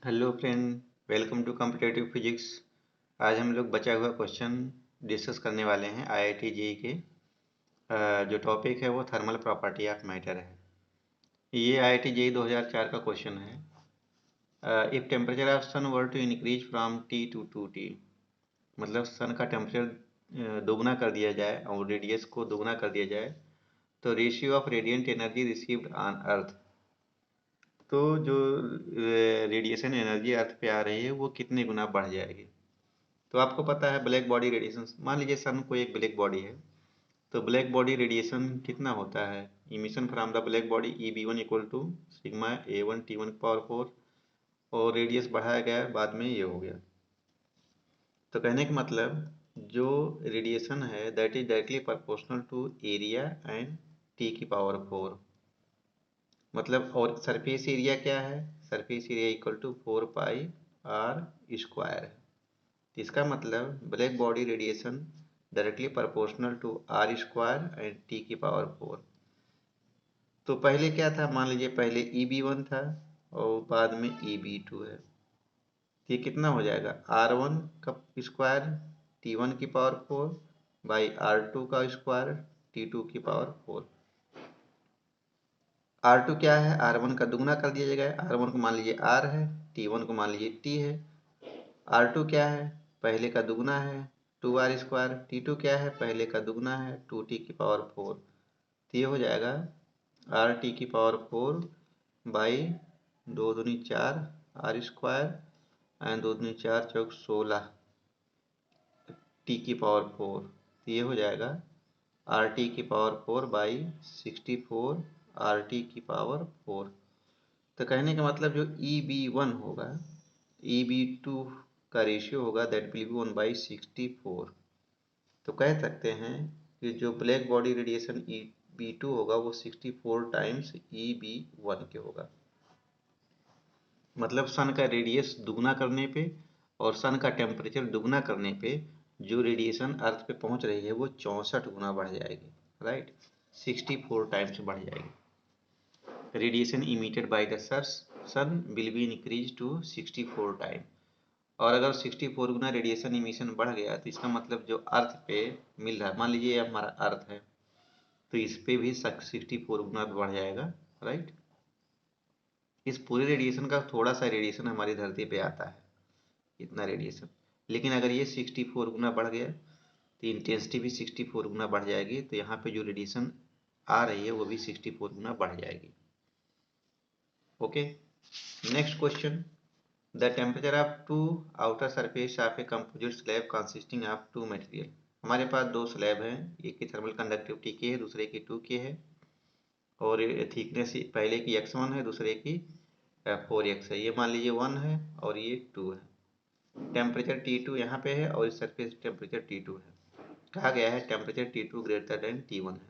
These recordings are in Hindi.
Hello friend, welcome to competitive physics. आज हम लोग बचा हुआ क्वेश्चन डिस्कस करने वाले हैं आईआईटी जेईई के। जो टॉपिक है वो थर्मल प्रॉपर्टी ऑफ मैटर है। ये आईआईटी जेईई 2004 का क्वेश्चन है। If temperature of sun were to increase from T to 2T, मतलब सन का टेम्परेचर दोगुना कर दिया जाए और रेडियस को दोगुना कर दिया जाए, तो ratio of radiant energy received on earth, तो जो रेडिएशन एनर्जी अर्थ पे आ रही है वो कितने गुना बढ़ जाएगी। तो आपको पता है ब्लैक बॉडी रेडिएशन, मान लीजिए सन को एक ब्लैक बॉडी है, तो ब्लैक बॉडी रेडिएशन कितना होता है। Emission from the black body EB1 equal to sigma A1T1 power 4, और रेडियस बढ़ाया गया बाद में ये हो गया। तो कहने का मतलब जो रेडिएशन है that is directly proportional to area and T⁴ मतलब, और सरफेस एरिया क्या है, surface area equal to 4πr² है। इसका मतलब black body radiation directly proportional to r² and T⁴। तो पहले क्या था, मान लीजिए पहले EB1 था और बाद में EB2 है। ये कितना हो जाएगा, R1 का स्क्वायर T1⁴ बाई R2 का स्क्वायर T2⁴। R2 क्या है, R1 का दुगना कर दिया जाएगा। R1 को मान लीजिए R है, T1 को मान लीजिए T है। R2 क्या है, पहले का दुगना है 2r²। T2 क्या है, पहले का दुगना है 2T⁴। तो ये हो जाएगा RT⁴ बाई 2 दूनी 4 r² एंड 2 दूनी 4 चौक 16 T⁴। ये हो जाएगा RT⁴ बाई 64 RT⁴। तो कहने का मतलब जो EB1 होगा, EB2 का रेशियो होगा दैट विल बी 1/64। तो कह सकते हैं कि जो ब्लैक बॉडी रेडिएशन EB2 होगा वो 64 टाइम्स EB1 के होगा। मतलब सन का रेडियस दुगना करने पे और सन का टेम्परेचर दुगना करने पे जो रेडिएशन अर्थ पे पहुंच रही है वो 64 गुना बढ़ जाएगी, राइट, 64 टाइम्स बढ़ जाएगी। Radiation emitted by the sun will be increase to 64 time. और अगर 64 गुना रेडिएशन इमिशन बढ़ गया तो इसका मतलब जो अर्थ पे मिल रहा है, मान लीजिए ये हमारा अर्थ है, तो इस पे भी 64 गुना बढ़ जाएगा, राइट। इस पूरे रेडिएशन का थोड़ा सा रेडिएशन हमारी धरती पे आता है, इतना रेडिएशन। लेकिन अगर ये 64 गुना बढ़ गया तो इंटेंसिटी भी 64 गुना बढ़ जाएगी, तो यहाँ पे जो रेडिएशन आ रही है वो भी 64 गुना बढ़ जाएगी। Okay, next question. The temperature of two outer surface of a composite slab consisting of two material. हमारे पास दो स्लैब हैं, एक की थर्मल कंडक्टिविटी के है, दूसरे की 2K है, और थिकनेस पहले की x1 है, दूसरे की 4x है। ये मान लीजिए 1 है और ये 2 है। टेम्परेचर T2 यहाँ पे है और इस सरफेस टेम्परेचर T2 है। कहा गया है temperature T2 greater than T1 है।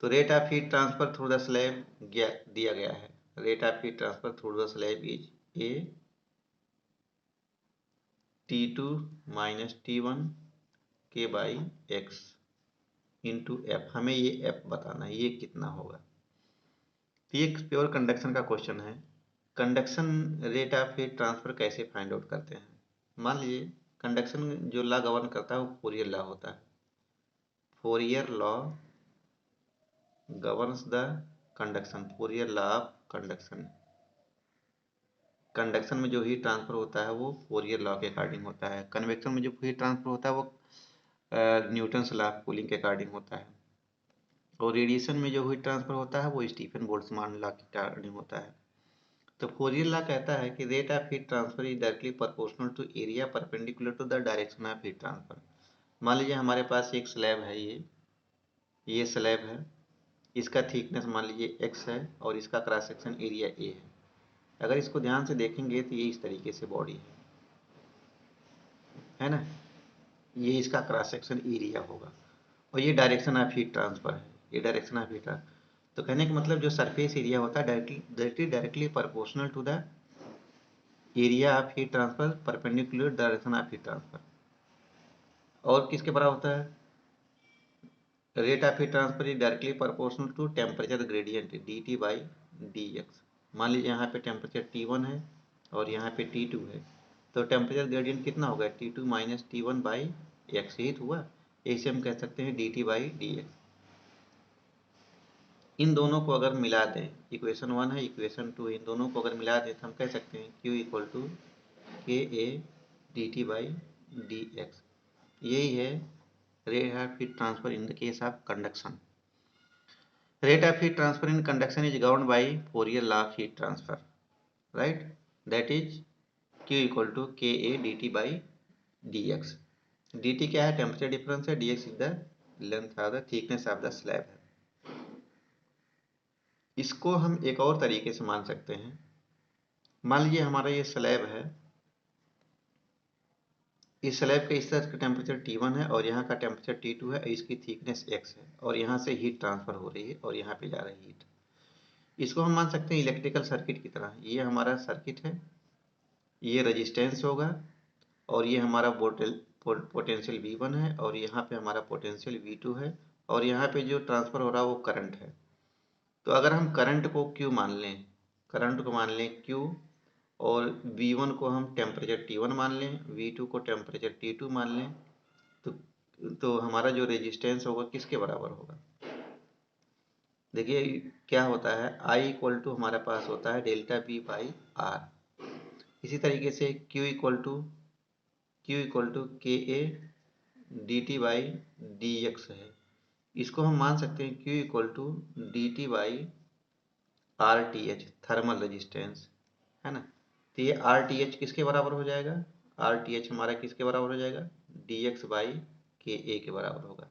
तो rate of heat transfer through the slab दिया गया है। Rate of heat transfer through the slab is A T2 minus T1 के बाई x इंटू एफ। हमें ये एफ बताना है, ये कितना होगा। तो ये प्योर कंडक्शन का क्वेश्चन है। Conduction rate of heat transfer कैसे फाइंड आउट करते हैं। मान लीजिए कंडक्शन जो लॉ गवर्न करता है वो फोरियर लॉ होता है। Fourier law governs the conduction, Fourier law of conduction. Conduction में जो हीट ट्रांसफर होता है वो फोरियर लॉ के अकॉर्डिंग होता है। कन्वेक्शन में जो हीट ट्रांसफर होता है वो न्यूटन्स लॉ ऑफ कूलिंग के अकॉर्डिंग होता है। और रेडिएशन में जो हीट ट्रांसफर होता है वो स्टीफन बोल्ट्जमान लॉ के अकॉर्डिंग होता है। तो फोरियर लॉ कहता है कि rate of heat transfer is directly proportional to area perpendicular to the direction of heat transfer. मान लीजिए हमारे पास एक स्लैब है, ये स्लैब है, इसका थिकनेस मान लीजिए x है और इसका क्रॉस सेक्शन एरिया A है। अगर इसको ध्यान से देखेंगे तो ये इस तरीके से बॉडी है ना, ये इसका क्रॉस सेक्शन एरिया होगा और ये डायरेक्शन ऑफ हीट ट्रांसफर है, ये डायरेक्शन ऑफ हीट ट्रांसफर। तो कहने का मतलब जो सरफेस एरिया होता है directly proportional to the area of heat transfer perpendicular direction of heat transfer. और किसके बराबर होता है, rate of heat transfer is directly proportional to temperature gradient dt by dx। मान लीजिए यहाँ पे टेम्परेचर T1 है और यहाँ पे T2 है, तो टेम्परेचर ग्रेडियंट कितना होगा, T2 minus T1 by x, यही तो हुआ। इसे हम कह सकते हैं dt बाई dx। इन दोनों को अगर मिला दें, इक्वेशन 1 है इक्वेशन 2, इन दोनों को अगर मिला दें तो हम कह सकते हैं Q equal to K A D T by D x. यही है rate of heat transfer in the case of conduction. Rate of heat transfer in conduction is governed by Fourier law of heat transfer, right? That is Q equal to Ka dt by dx। dt क्या है, टेम्परेचर डिफरेंस है, dx is the length of the thickness of the slab है। इसको हम एक और तरीके से मान सकते हैं। मान लीजिए हमारा ये स्लैब है, इस स्लैब का इस तरह का टेम्परेचर T1 है और यहाँ का टेम्परेचर T2 है, इसकी थिकनेस x है और यहाँ से हीट ट्रांसफर हो रही है और यहाँ पे जा रही है हीट। इसको हम मान सकते हैं इलेक्ट्रिकल सर्किट की तरह। ये हमारा सर्किट है, ये रेजिस्टेंस होगा और ये हमारा पोटेंशियल V1 है और यहाँ पे हमारा पोटेंशियल V2 है और यहाँ पे जो ट्रांसफर हो रहा है वो करंट है। तो अगर हम करंट को Q मान लें, करंट को मान लें Q, और V1 को हम टेम्परेचर T1 मान लें, V2 को टेम्परेचर T2 मान लें, तो हमारा जो रेजिस्टेंस होगा किसके बराबर होगा। देखिए क्या होता है, I इक्वल टू हमारे पास होता है डेल्टा V बाई आर। इसी तरीके से Q equal to K A D T by D X है। इसको हम मान सकते हैं Q equal to D T by R T H, thermal resistance है ना। तो ये आर टी एच किसके बराबर हो जाएगा, आर टी एच हमारा किसके बराबर हो जाएगा, डी एक्स बाई के ए के बराबर होगा।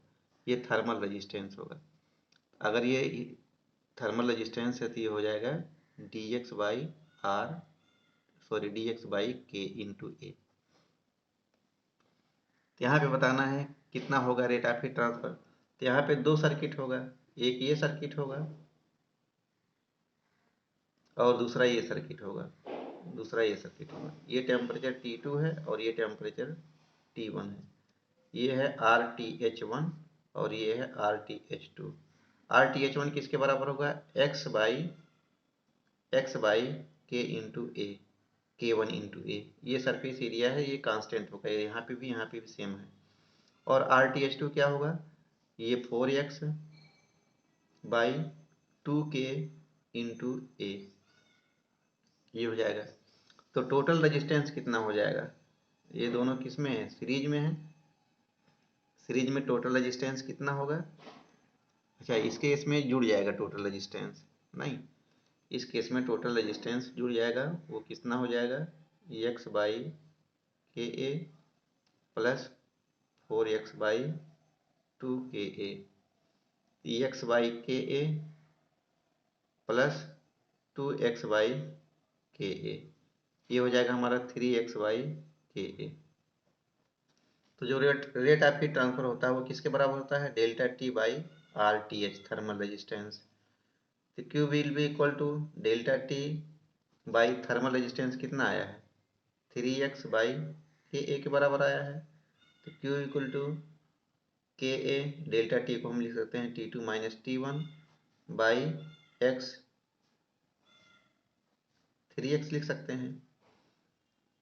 ये थर्मल रेजिस्टेंस होगा। अगर ये थर्मल रेजिस्टेंस है तो ये हो जाएगा D X by R, sorry D X by K into A. यहाँ पे बताना है कितना होगा रेट ऑफ हीट ट्रांसफर। तो यहाँ पे दो सर्किट होगा, एक ये सर्किट होगा और दूसरा ये सर्किट होगा, दूसरा ये सर्किट होगा। ये टेम्परेचर T2 है और ये टेम्परेचर T1 है। ये है RTH1 और ये है RTH2। RTH1 किसके बराबर होगा, x by K into A, K1 into ए। ये सरफेस एरिया है, ये कांस्टेंट होगा, यहाँ पे भी सेम है। और RTH2 क्या होगा, ये 4x बाई 2K इंटू ए, ये हो जाएगा। तो टोटल रेजिस्टेंस कितना हो जाएगा, ये दोनों किस में है, सीरीज में है। सीरीज में टोटल रेजिस्टेंस कितना होगा, अच्छा इस केस में जुड़ जाएगा टोटल रेजिस्टेंस, नहीं इस केस में टोटल रेजिस्टेंस जुड़ जाएगा। वो कितना हो जाएगा, x by K A plus 4x by 2Ka, x by K A plus 2x by K ए, ये हो जाएगा हमारा 3x बाई के ए। तो जो रेट ऑफ हीट ट्रांसफर होता है वो किसके बराबर होता है, delta T by R T H, thermal resistance. तो Q will be equal to delta T by thermal resistance कितना आया है, 3x बाई के ए के बराबर आया है। तो Q equal to K A, delta T को हम लिख सकते हैं T2 minus T1 by x, 3x लिख सकते हैं।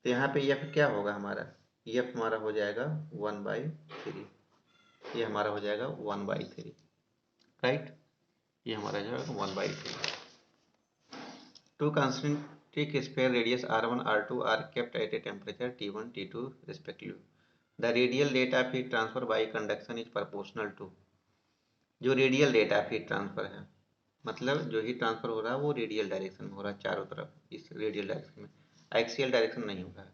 तो यहाँ पे F क्या होगा हमारा, F हमारा हो जाएगा 1/3, ये हमारा हो जाएगा 1/3, राइट। ये हमारा जो है 1/3। Two concentric sphere radius R1 R2 are kept at a temperature T1 T2 respectively. The radial rate of heat transfer by conduction is proportional to, जो radial rate of heat transfer है, मतलब जो हीट ट्रांसफर हो रहा है वो रेडियल डायरेक्शन में हो रहा है चारों तरफ, इस रेडियल डायरेक्शन में, एक्सियल डायरेक्शन नहीं हो रहा है।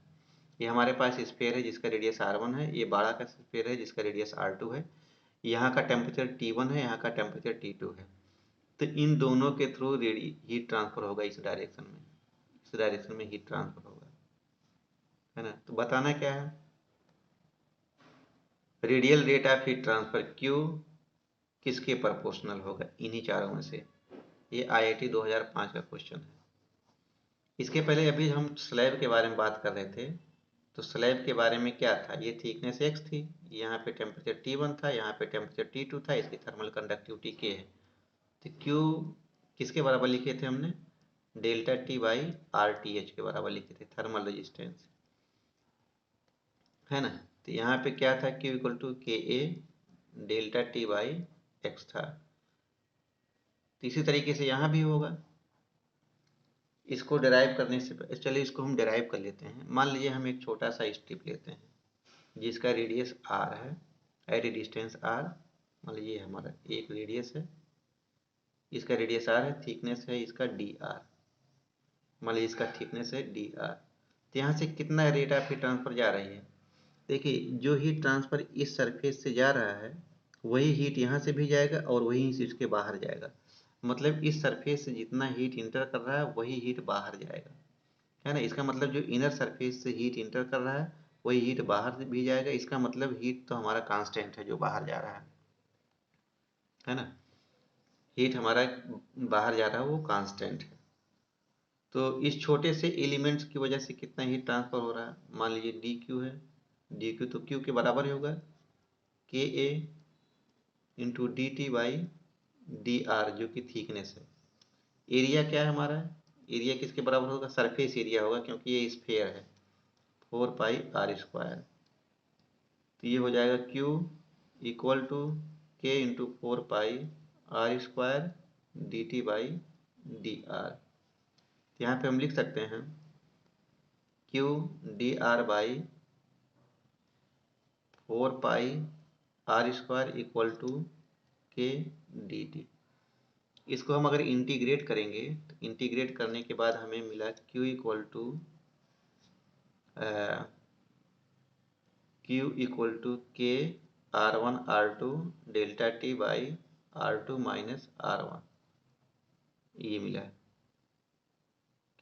ये हमारे पास स्फीयर है जिसका रेडियस R1 है, ये बाड़ा का स्फीयर है जिसका रेडियस R2 है, यहाँ का टेम्परेचर T1 है, यहाँ का टेम्परेचर T2 है। तो इन दोनों के थ्रू हीट ट्रांसफर होगा इस डायरेक्शन में, इस डायरेक्शन में हीट ट्रांसफर होगा, है ना। तो बताना क्या है, radial rate of heat transfer Q किसके प्रोपोर्शनल होगा, इन्हीं चारों में से। ये IIT 2005 का क्वेश्चन है। इसके पहले अभी हम स्लैब के बारे में बात कर रहे थे, तो स्लैब के बारे में क्या था, ये थिकनेस x थी, यहाँ पे टेम्परेचर T1 था, यहाँ पे टेम्परेचर T2 था, इसकी थर्मल कंडक्टिविटी K है। तो Q किसके बराबर लिखे थे हमने, delta T by R T H के बराबर लिखे थे, थर्मल रेजिस्टेंस, है ना। तो यहाँ पे क्या था, Q equal to K A delta T by x था। तो इसी तरीके से यहाँ भी होगा। इसको डिराइव करने से चलिए इसको हम डिराइव कर लेते हैं। मान लीजिए हम एक छोटा सा स्ट्रिप लेते हैं जिसका रेडियस आर है, एट ए डिस्टेंस आर। मान लीजिए हमारा एक रेडियस है, इसका रेडियस आर है, थिकनेस है इसका डी आर। मान लीजिए इसका थिकनेस है डी आर। तो यहाँ से कितना रेट ऑफ हीट ट्रांसफर जा रही है, देखिए जो हीट ट्रांसफर इस सरफेस से जा रहा है वही हीट यहाँ से भी जाएगा और वही से इसके बाहर जाएगा। मतलब इस सरफेस से जितना हीट इंटर कर रहा है वही हीट बाहर जाएगा, है ना। इसका मतलब जो इनर सरफेस से हीट इंटर कर रहा है वही हीट बाहर भी जाएगा। इसका मतलब हीट तो हमारा कांस्टेंट है जो बाहर जा रहा है ना। हीट हमारा बाहर जा रहा है वो कांस्टेंट है। तो इस छोटे से एलिमेंट्स की वजह से कितना हीट ट्रांसफर हो रहा है, मान लीजिए डी क्यू है। डी क्यू तो क्यू के बराबर ही होगा K A into D T by D R जो कि थिकनेस है। एरिया क्या है हमारा, एरिया किसके बराबर होगा, सरफेस एरिया होगा क्योंकि ये स्फेयर है, 4 पाई r स्क्वायर। तो ये हो जाएगा Q equal to K into 4 pi r square D T by D R. यहाँ पे हम लिख सकते हैं Q D R by 4 pi r square equal to K D T. इसको हम अगर इंटीग्रेट करेंगे तो इंटीग्रेट करने के बाद हमें मिला Q इक्वल टू के R1 R2 delta T by R2 minus R1, ये मिला है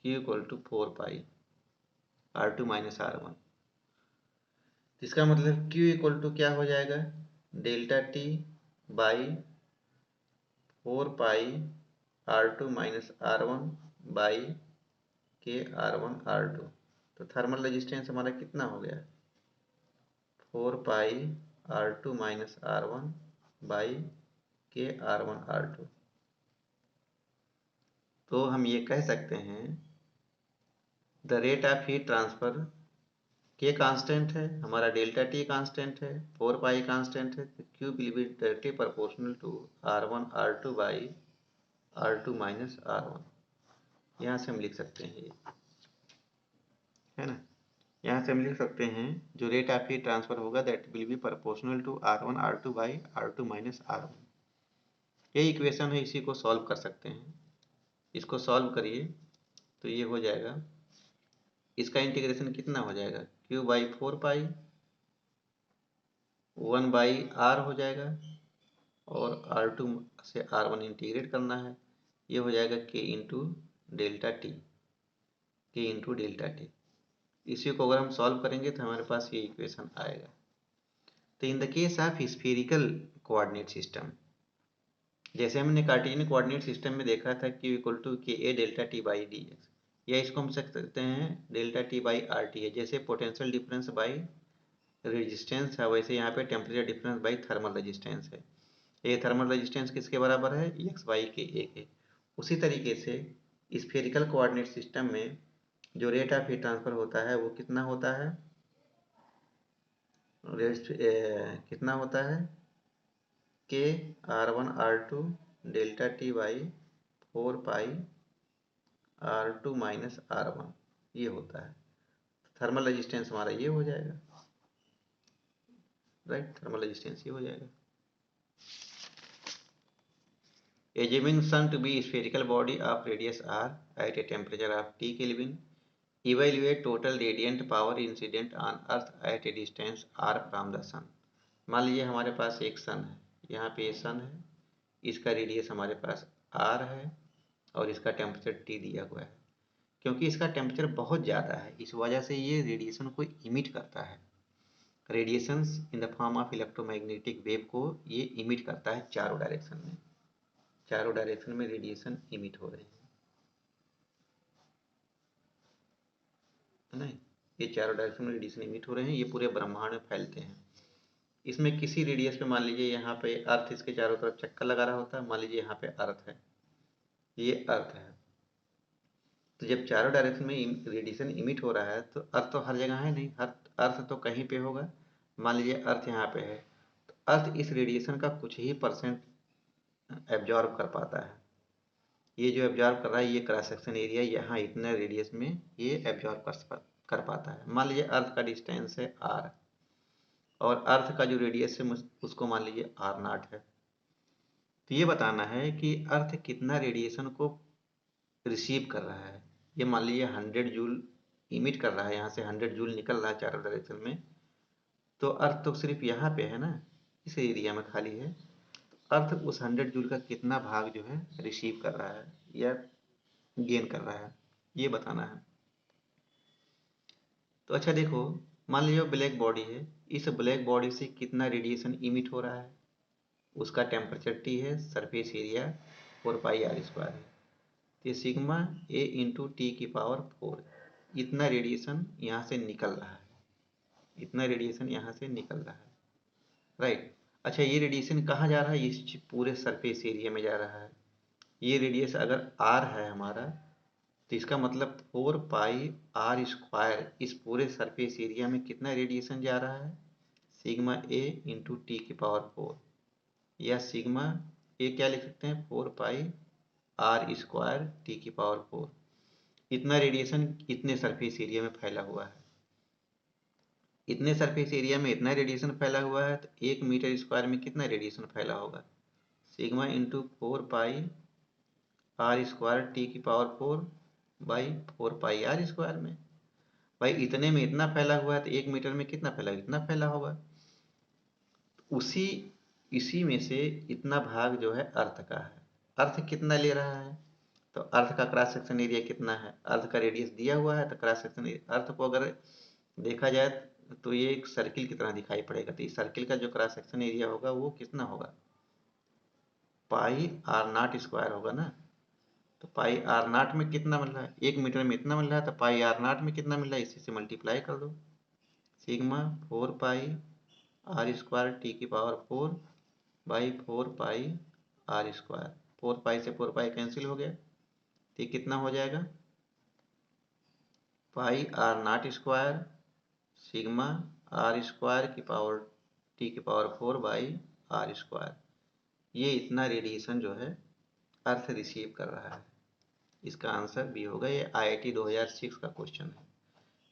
Q equal to 4 pi R2 minus R1। इसका मतलब Q इक्वल टू क्या हो जाएगा, delta T by 4 pi R2 minus R1 by K R1 R2। तो थर्मल रेजिस्टेंस हमारा कितना हो गया, 4 पाई R2 minus R1 by K R1 R2। तो हम ये कह सकते हैं the rate of heat transfer के कांस्टेंट है, हमारा डेल्टा टी कांस्टेंट है, 4 पाई कांस्टेंट है, तो Q will be directly proportional to R1 R2 by R2 minus R1। यहाँ से हम लिख सकते हैं ये, है ना। यहाँ से हम लिख सकते हैं जो रेट ऑफ हीट ट्रांसफर होगा that will be proportional to R1 R2 by R2 minus R1। ये इक्वेशन है, इसी को सॉल्व कर सकते हैं। इसको सॉल्व करिए तो ये हो जाएगा, इसका इंटीग्रेशन कितना हो जाएगा, Q बाई 4 पाई 1/r हो जाएगा और R2 से R1 इंटीग्रेट करना है, ये हो जाएगा K into delta T, K into delta T. इसी को अगर हम सॉल्व करेंगे तो हमारे पास ये इक्वेशन आएगा। तो in the case of spherical coordinate system, जैसे हमने कार्टेशियन कोऑर्डिनेट सिस्टम में देखा था Q equal to K A delta T by D X, या इसको हम सकते हैं delta T by R T है। जैसे पोटेंशियल डिफरेंस बाई रेजिस्टेंस है वैसे यहाँ पे temperature difference by thermal resistance है। ये थर्मल रेजिस्टेंस किसके बराबर है, एक्स बाई के ए के। उसी तरीके से स्फेरिकल कोऑर्डिनेट सिस्टम में जो रेट ऑफ हीट ट्रांसफर होता है वो कितना होता है, कितना होता है के R1 R2 delta T by 4 pi R2 minus R1, ये होता है। थर्मल रेजिस्टेंस हमारा ये हो जाएगा, राइट, थर्मल रेजिस्टेंस ये हो जाएगा। Assuming sun to be spherical body of radius r at a temperature of T Kelvin, evaluate total radiant power incident on earth at a distance r from the sun। मान लीजिए हमारे पास एक सन है, यहाँ पे ये सन है, इसका रेडियस हमारे पास r है और इसका टेम्परेचर T दिया हुआ है। क्योंकि इसका टेम्परेचर बहुत ज़्यादा है इस वजह से ये रेडिएशन को इमिट करता है। Radiations in the form of electromagnetic wave को ये इमिट करता है चारों डायरेक्शन में, चारों डायरेक्शन में रेडिएशन इमिट हो रहे हैं, है ना। ये चारों डायरेक्शन में रेडिएशन इमिट हो रहे हैं, ये पूरे ब्रह्मांड में फैलते हैं। इसमें किसी रेडियस पे मान लीजिए यहाँ पे अर्थ इसके चारों तरफ चक्कर लगा रहा होता है, मान लीजिए यहाँ पे अर्थ है, ये अर्थ है, तो जब चारों डायरेक्शन में रेडिएशन इमिट हो रहा है तो अर्थ तो हर जगह है नहीं, हर अर्थ तो कहीं पे होगा। मान लीजिए अर्थ यहाँ पे है, तो अर्थ इस रेडिएशन का कुछ ही % एब्जॉर्ब कर पाता है। ये जो एब्जॉर्ब कर रहा है, ये क्रॉस सेक्शन एरिया यहाँ इतने रेडियस में ये एब्जॉर्ब कर पाता है। मान लीजिए अर्थ का डिस्टेंस है r, और अर्थ का जो रेडियस है उसको मान लीजिए r0 है। तो ये बताना है कि अर्थ कितना रेडिएशन को रिसीव कर रहा है। ये मान लीजिए 100 जूल इमिट कर रहा है, यहाँ से 100 जूल निकल रहा है चारों डायरेक्शन में। तो अर्थ तो सिर्फ यहाँ पे है ना, इस एरिया में खाली है। अर्थ उस 100 जूल का कितना भाग जो है रिसीव कर रहा है या गेन कर रहा है, ये बताना है। तो अच्छा देखो, मान लीजिए ब्लैक बॉडी है, इस ब्लैक बॉडी से कितना रेडिएशन इमिट हो रहा है, उसका टेम्परेचर T है, सरफेस एरिया 4πr² है। तो सिग्मा A इंटू टी की पावर 4, इतना रेडिएशन यहाँ से निकल रहा है, इतना रेडिएशन यहाँ से निकल रहा है, राइट। अच्छा, ये रेडिएशन कहाँ जा रहा है, इस पूरे सरफेस एरिया में जा रहा है। ये रेडियस अगर r है हमारा, तो इसका मतलब 4πr², इस पूरे सरफेस एरिया में कितना रेडिएशन जा रहा है, सिग्मा A इंटू टी की पावर 4, या सिग्मा A क्या लिख सकते हैं, 4πr² टी की पावर 4। इतना रेडिएशन इतने सरफेस एरिया में फैला हुआ है, इतने सरफेस एरिया में इतना रेडिएशन फैला हुआ है, तो 1 मीटर स्क्वायर में कितना रेडिएशन फैला होगा, सिग्मा इंटू 4πr² टी की पावर 4 बाई 4πr² में। भाई इतने में इतना फैला हुआ है, तो 1 मीटर में कितना फैला, इतना फैला होगा। उसी इसी में से इतना भाग जो है अर्थ का है। अर्थ कितना ले रहा है, तो अर्थ का क्रॉस सेक्शन एरिया कितना है, अर्थ का रेडियस दिया हुआ है, तो क्रॉस सेक्शन एरिया अर्थ को अगर देखा जाए तो ये एक सर्किल की तरह दिखाई पड़ेगा। तो इस सर्किल का जो क्रॉस सेक्शन एरिया होगा वो कितना होगा, πr0² होगा ना। तो πr0 में कितना मिल रहा है, 1 मीटर में इतना मिल रहा है, तो πr0 में कितना मिल रहा है, इसी से मल्टीप्लाई कर दो, सिग्मा 4πr² टी की पावर 4 बाई 4πr²। 4π से 4π कैंसिल हो गया, तो ये कितना हो जाएगा, πr0² सिग्मा r² की पावर टी की पावर 4 बाई r²। ये इतना रेडिएशन जो है अर्थ रिसीव कर रहा है। इसका आंसर बी होगा। ये IIT 2006 का क्वेश्चन है,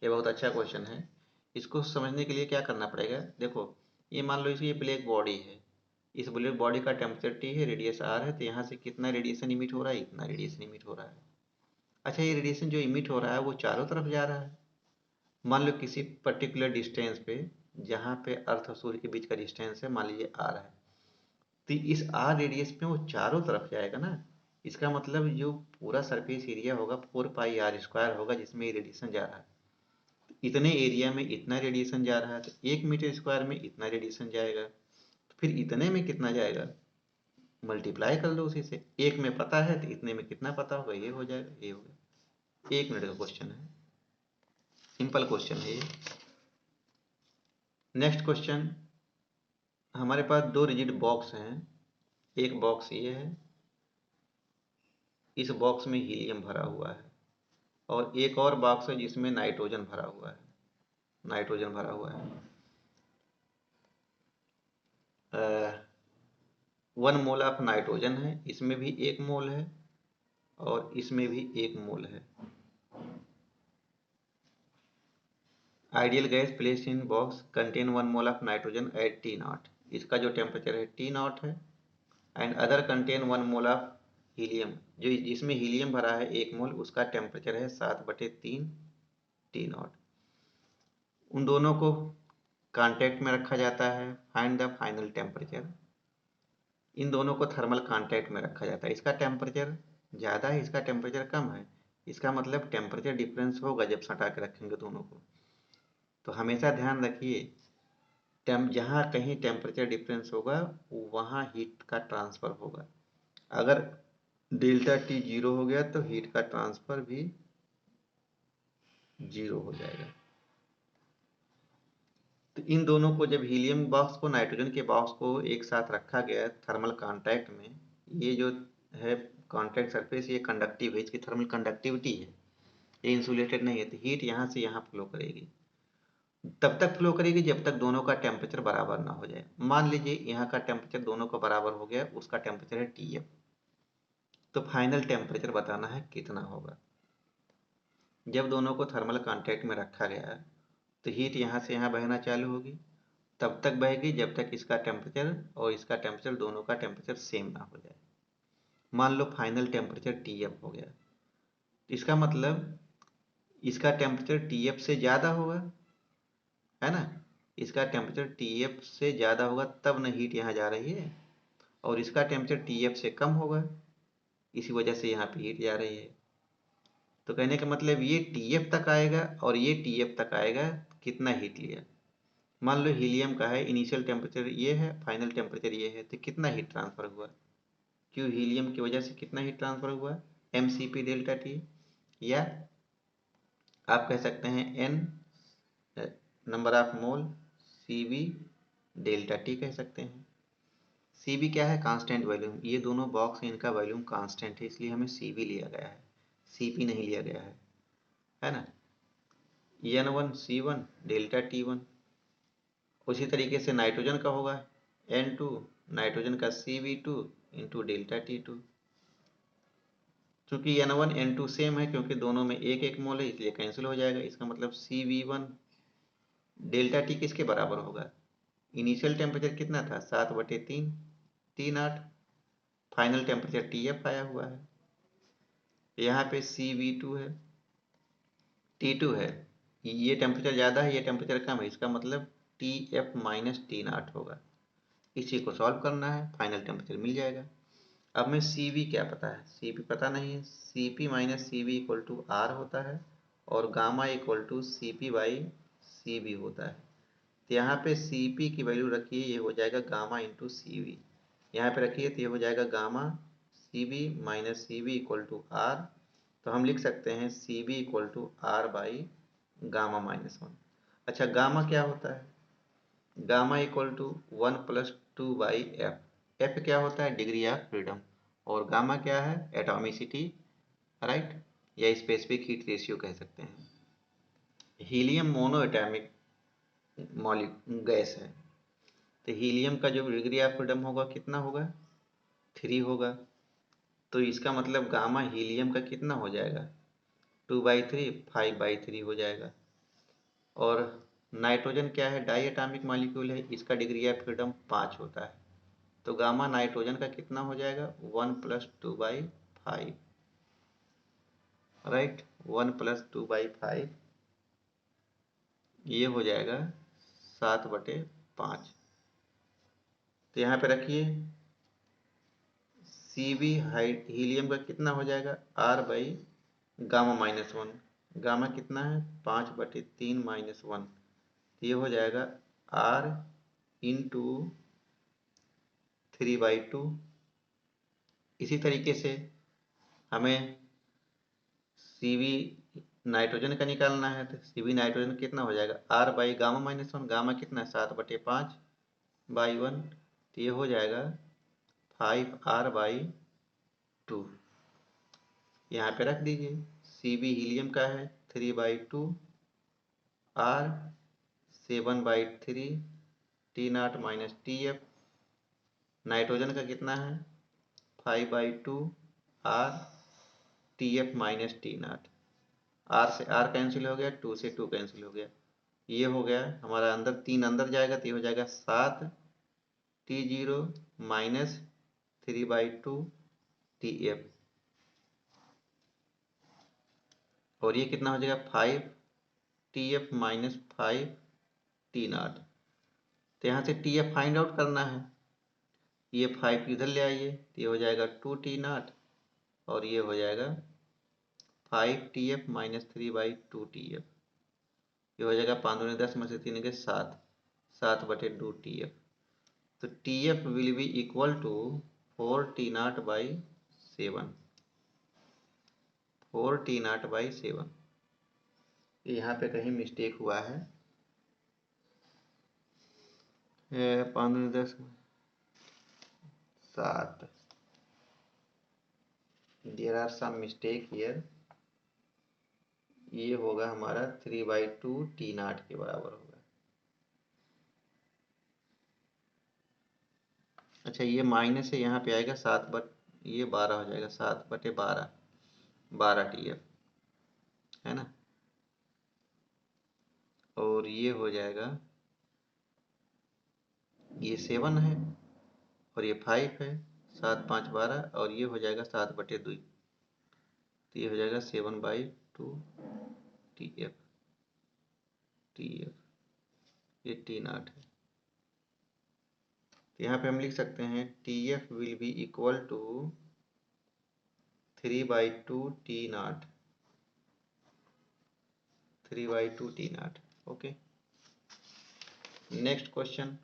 ये बहुत अच्छा क्वेश्चन है। इसको समझने के लिए क्या करना पड़ेगा, देखो ये मान लो ये ब्लैक बॉडी है, इस ब्लैक बॉडी का टेम्परेचर T है, रेडियस R है, तो यहाँ से कितना रेडिएशन इमिट हो रहा है, इतना रेडिएशन इमिट हो रहा है। अच्छा, ये रेडिएशन जो इमिट हो रहा है वो चारों तरफ जा रहा है। मान लो किसी पर्टिकुलर डिस्टेंस पे, जहाँ पे अर्थ और सूर्य के बीच का डिस्टेंस है मान लीजिए R है, तो इस R रेडियस पे वो चारों तरफ जाएगा ना। इसका मतलब जो पूरा सरफेस एरिया होगा 4πr² होगा, जिसमें ये रेडिएशन जा रहा है। इतने एरिया में इतना रेडिएशन जा रहा है, तो 1 मीटर स्क्वायर में इतना रेडिएशन जाएगा, तो फिर इतने में कितना जाएगा, मल्टीप्लाई कर लो उसी से। 1 में पता है तो इतने में कितना पता होगा, ये हो जाएगा, ये हो गया। 1 मिनट का क्वेश्चन है, सिंपल क्वेश्चन है ये। नेक्स्ट क्वेश्चन, हमारे पास 2 रिजिड बॉक्स हैं। एक बॉक्स ये है, इस बॉक्स में हीलियम भरा हुआ है, और एक और बॉक्स है जिसमें नाइट्रोजन भरा हुआ है, नाइट्रोजन भरा हुआ है। 1 मोल ऑफ नाइट्रोजन है, इसमें भी 1 मोल है और इसमें भी 1 मोल है। Ideal gas place in box contain 1 mole of nitrogen eight T0, इसका जो टेम्परेचर है T0 है। And other contain 1 mole of helium, जो जिसमें हीलियम भरा है 1 मोल, उसका टेम्परेचर है 7/3 T0। उन दोनों को कांटेक्ट में रखा जाता है, फाइंड द फाइनल टेम्परेचर। इन दोनों को थर्मल कांटेक्ट में रखा जाता है, इसका टेम्परेचर ज़्यादा है, इसका टेम्परेचर कम है, इसका मतलब टेम्परेचर डिफरेंस होगा जब सटा के रखेंगे दोनों को। तो हमेशा ध्यान रखिए, जहाँ कहीं टेम्परेचर डिफरेंस होगा वहाँ हीट का ट्रांसफ़र होगा। अगर डेल्टा T 0 हो गया तो हीट का ट्रांसफ़र भी 0 हो जाएगा। तो इन दोनों को जब हीलियम बॉक्स को नाइट्रोजन के बॉक्स को एक साथ रखा गया थर्मल कांटेक्ट में, ये जो है कांटेक्ट सरफेस ये कंडक्टिव है, इसकी थर्मल कंडक्टिविटी है। ये इंसुलेटेड नहीं है, तो हीट यहाँ से यहाँ फ्लो करेगी। तब तक फ्लो करेगी जब तक दोनों का टेम्परेचर बराबर ना हो जाए। मान लीजिए यहाँ का टेम्परेचर दोनों का बराबर हो गया, उसका टेम्परेचर है Tf, तो फाइनल टेम्परेचर बताना है कितना होगा। जब दोनों को थर्मल कांटेक्ट में रखा गया तो हीट यहाँ से यहाँ बहना चालू होगी, तब तक बहेगी जब तक इसका टेम्परेचर और इसका टेम्परेचर दोनों का टेम्परेचर सेम ना हो जाए। मान लो फाइनल टेम्परेचर Tf हो गया, इसका मतलब इसका टेम्परेचर Tf से ज़्यादा होगा, है ना। इसका टेम्परेचर Tf से ज़्यादा होगा तब न हीट यहाँ जा रही है, और इसका टेम्परेचर Tf से कम होगा, इसी वजह से यहाँ पे हीट जा रही है। तो कहने का मतलब ये Tf तक आएगा और ये Tf तक आएगा कितना हीट लिया। मान लो हीलियम का है, इनिशियल टेम्परेचर ये है, फाइनल टेम्परेचर ये है, तो कितना हीट ट्रांसफर हुआ, क्यों हीलियम की वजह से कितना हीट ट्रांसफर हुआ, mCp डेल्टा T, या आप कह सकते हैं n number of mole Cv delta T कह सकते हैं। Cv क्या है, कांस्टेंट वॉल्यूम, ये दोनों बॉक्स इनका वॉल्यूम कांस्टेंट है, इसलिए हमें Cv लिया गया है, Cp नहीं लिया गया है ना। n1 C1 delta T1। उसी तरीके से नाइट्रोजन का होगा N2 नाइट्रोजन का Cv2 इंटू डेल्टा T2। चूंकि N1 N2 सेम है, क्योंकि दोनों में एक एक मोल है, इसलिए कैंसिल हो जाएगा। इसका मतलब Cv1 डेल्टा T किसके बराबर होगा, इनिशियल टेम्परेचर कितना था 7/3 T0, फाइनल टेम्परेचर Tf आया हुआ है, यहाँ पे Cv2 है, T2 है, ये टेम्परेचर ज़्यादा है, ये टेम्परेचर कम है, इसका मतलब Tf माइनस T0 होगा। इसी को सॉल्व करना है, फाइनल टेम्परेचर मिल जाएगा। अब मैं Cv क्या पता है, Cp पता नहीं है, Cp minus Cv equal to R होता है, और gamma equal to Cp by Cv होता है। तो यहाँ पे Cp की वैल्यू रखिए, ये हो जाएगा गामा इंटू Cv, यहाँ पे रखिए तो ये हो जाएगा gamma Cv minus Cv equal to R। तो हम लिख सकते हैं Cv equal to R by gamma minus 1। अच्छा, गामा क्या होता है, gamma equal to 1+2/f। F क्या होता है, डिग्री ऑफ फ्रीडम, और गामा क्या है, एटॉमिसिटी, राइट, या स्पेसिफिक हीट रेशियो कह सकते हैं। हीलियम मोनो एटॉमिक गैस है, तो हीलियम का जो डिग्री ऑफ फ्रीडम होगा कितना होगा, 3 होगा। तो इसका मतलब गामा हीलियम का कितना हो जाएगा, 2/3 5/3 हो जाएगा। और नाइट्रोजन क्या है, डाई एटॉमिक मॉलिक्यूल है, इसका डिग्री ऑफ फ्रीडम 5 होता है, तो गामा नाइट्रोजन का कितना हो जाएगा 1+2/5, राइट, 1+2/5, ये हो जाएगा 7/5। तो यहाँ पे रखिए Cv हीलियम का कितना हो जाएगा R by gamma minus 1, gamma कितना है 5/3 - 1, ये हो जाएगा R इंटू 3/2। इसी तरीके से हमें Cv नाइट्रोजन का निकालना है, तो Cv नाइट्रोजन कितना हो जाएगा R by gamma minus 1, gamma कितना है 7/5/1, तो ये हो जाएगा 5R/2। यहाँ पे रख दीजिए, Cv हीलियम का है 3/2 R 7/3 T0 minus Tf, nitrogen का कितना है 5/2 R Tf minus T0, R से R कैंसिल हो गया, 2 से 2 कैंसिल हो गया, ये हो गया हमारा अंदर 3 अंदर जाएगा तो ये हो जाएगा 7 T0 माइनस 3/2 Tf, और ये कितना हो जाएगा 5 Tf माइनस 5 T0। तो यहाँ से Tf फाइंड आउट करना है, ये 5 इधर ले आइए तो ये हो जाएगा 2 T0, और ये हो जाएगा 5 Tf माइनस 3/2 Tf, ये हो जाएगा 5 दूनी 10 में से 3 के 7, 7/2 Tf। तो Tf will be equal to 4 T0/7, 4 T0/7। यहाँ पे कहीं मिस्टेक हुआ है, 5 दूनी 10 में 7, there are some mistake here, ये होगा हमारा 3/2 T0 के बराबर होगा। अच्छा, ये माइनस है, यहाँ पे आएगा 7/, ये 12 हो जाएगा, 7/12, 12 TF है ना। और ये हो जाएगा, ये 7 है और ये 5 है, 7 5 12, और ये हो जाएगा 7/2, तो ये हो जाएगा 7/2 TF। ये T0 है। तो यहाँ पे हम लिख सकते हैं TF will be equal to 3/2 T0, 3/2 T0। Okay, next question.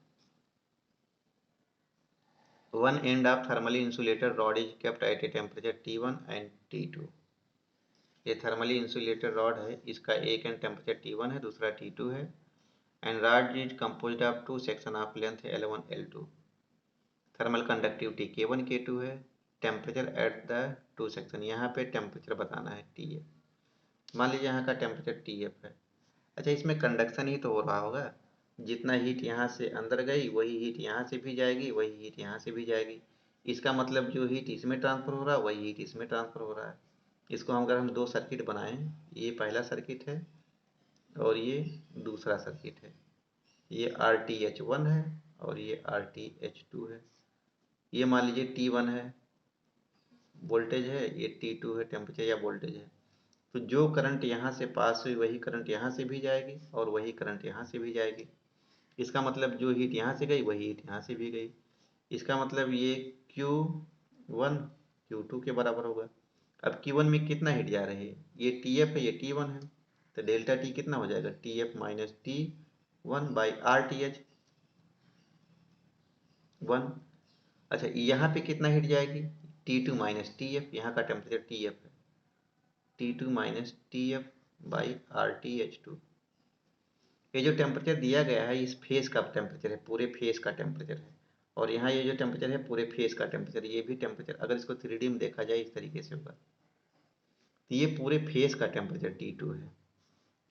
One end of thermally insulated rod is kept at a temperature T1 and T2। ये थर्मली इंसुलेटेड रॉड है, इसका एक एंड टेम्परेचर T1 है, दूसरा T2 है। And rod is composed of 2 section of length L1 L2। Thermal conductivity K1 K2 है। टेम्परेचर एट द 2 सेक्शन, यहाँ पे टेम्परेचर बताना है TF। मान लीजिए यहाँ का टेम्परेचर TF है। अच्छा, इसमें कंडक्शन ही तो हो रहा होगा, जितना हीट यहाँ से अंदर गई वही हीट यहाँ से भी जाएगी, वही हीट यहाँ से भी जाएगी। इसका मतलब जो हीट इसमें ट्रांसफर हो रहा है वही हीट इसमें ट्रांसफर हो रहा है। इसको अगर हम दो सर्किट बनाएं, ये पहला सर्किट है और ये दूसरा सर्किट है। ये RTH1 है और ये RTH2 है। ये मान लीजिए T1 है, वोल्टेज है, ये T2 है, टेम्परेचर या वोल्टेज है। तो जो करंट यहाँ से पास हुई वही करंट यहाँ से भी जाएगी और वही करंट यहाँ से भी जाएगी। इसका मतलब जो हीट यहाँ से गई वही हीट यहाँ से भी गई। इसका मतलब ये Q1 Q2 के बराबर होगा। अब Q1 में कितना हीट जा रही है, ये TF है, ये T1 है, तो डेल्टा T कितना हो जाएगा, TF माइनस T1/RTH 1। अच्छा, यहाँ पे कितना हीट जाएगी, T2 माइनस TF, यहाँ का टेम्परेचर TF है, T2 माइनस TF/RTH2। ये जो टेम्परेचर दिया गया है इस फेस का टेम्परेचर है, पूरे फेस का टेम्परेचर है। और यहाँ ये जो टेम्परेचर है पूरे फेस का टेम्परेचर, ये भी टेम्परेचर अगर इसको 3D में देखा जाए इस तरीके से होगा, तो ये पूरे फेस का टेम्परेचर T2 है।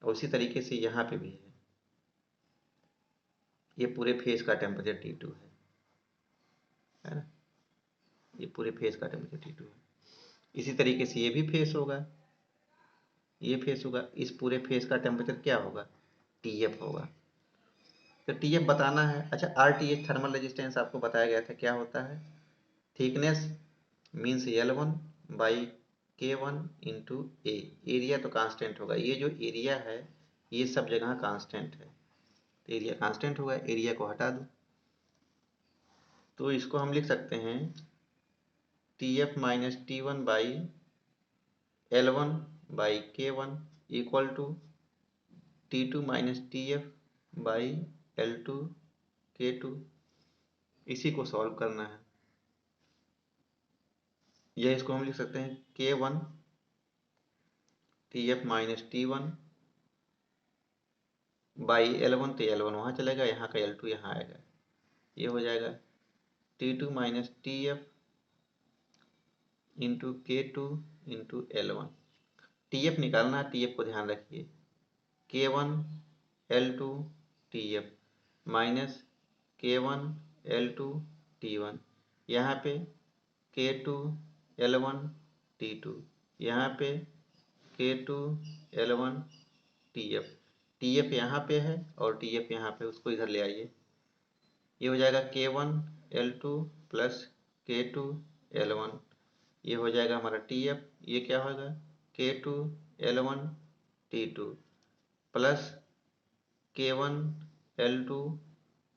और उसी तरीके से यहाँ पे भी ये पूरे फेस का टेम्परेचर T2 है ना। ये पूरे फेस का टेम्परेचर T2 है। इसी तरीके से ये भी फेस होगा, ये फेस होगा, इस पूरे फेस का टेम्परेचर क्या होगा, TF होगा। तो TF बताना है। अच्छा, RTH थर्मल रेजिस्टेंस आपको बताया गया था, क्या होता है, थिकनेस मीन्स L1/K1 इंटू ए। एरिया तो कांस्टेंट होगा, ये जो एरिया है ये सब जगह कांस्टेंट है, तो एरिया कांस्टेंट होगा, एरिया को हटा दो तो इसको हम लिख सकते हैं TF minus T1/L1/K1 equal to T2 minus TF/L2/K2। इसी को सॉल्व करना है, यह इसको हम लिख सकते हैं K1 TF माइनस T1/L1, तो L1 वहाँ चलेगा, यहाँ का L2 यहाँ आएगा, ये हो जाएगा T2 minus TF into K2 into L1। TF निकालना है, TF को ध्यान रखिए, K1 L2 TF minus K1 L2 T1, यहाँ पे K2 L1 T2, यहाँ पे K2 L1 TF। TF यहाँ पे है और TF यहाँ पे, उसको इधर ले आइए, ये हो जाएगा K1 L2 plus K2 L1, ये हो जाएगा हमारा TF। ये क्या होगा, K2 L1 T2 plus K1 L2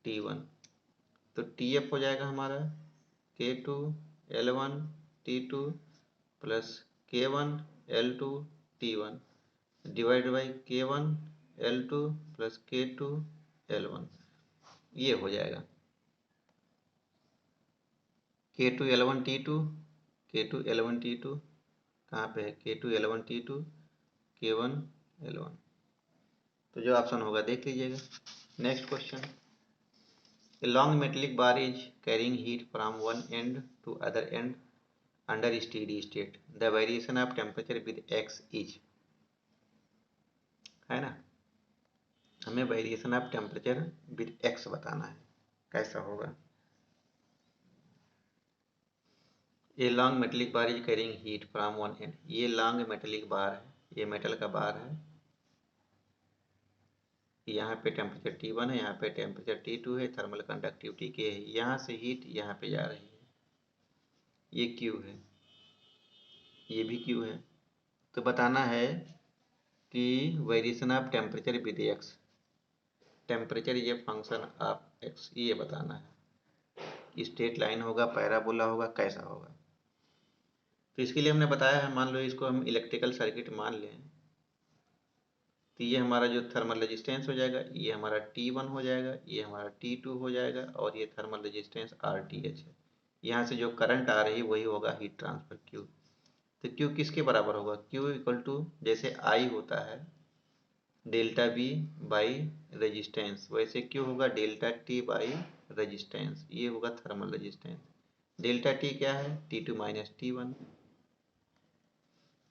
T1, तो TF हो जाएगा हमारा K2 L1 T2 plus K1 L2 T1 divide by K1 L2 plus K2 L1, ये हो जाएगा K2 L1 T2, K2 L1 T2 कहाँ पे है, K2 L1 T2 K1 L1, तो जो ऑप्शन होगा देख लीजिएगा। Next question, a long metallic bar is carrying heat from one end to other end under steady state, the variation of temperature with X is. है ना। हमें variation of temperature with X बताना है, कैसा होगा। ये long metallic bar is carrying heat from one end, ये लॉन्ग मेटेलिक बार है, ये मेटल का बार है, यहाँ पे टेम्परेचर T1 है, यहाँ पे टेम्परेचर T2 है, थर्मल कंडक्टिविटी K है, यहाँ से हीट यहाँ पे जा रही है, ये Q है, ये भी Q है। तो बताना है कि variation of temperature with x, temperature ये फंक्शन ऑफ एक्स, ये बताना है। स्ट्रेट लाइन होगा, पैराबोला होगा, कैसा होगा। तो इसके लिए हमने बताया है, मान लो इसको हम इलेक्ट्रिकल सर्किट मान लें, तो ये हमारा जो थर्मल रेजिस्टेंस हो जाएगा, ये हमारा T1 हो जाएगा, ये हमारा T2 हो जाएगा, और ये थर्मल रेजिस्टेंस RTH है। यहाँ से जो करंट आ रही है वही होगा हीट ट्रांसफर Q। तो Q किसके बराबर होगा, Q इक्वल टू जैसे I होता है डेल्टा B बाई रेजिस्टेंस, वैसे Q होगा डेल्टा T बाई रेजिस्टेंस, ये होगा थर्मल रेजिस्टेंस। डेल्टा T क्या है, T2 माइनस T1।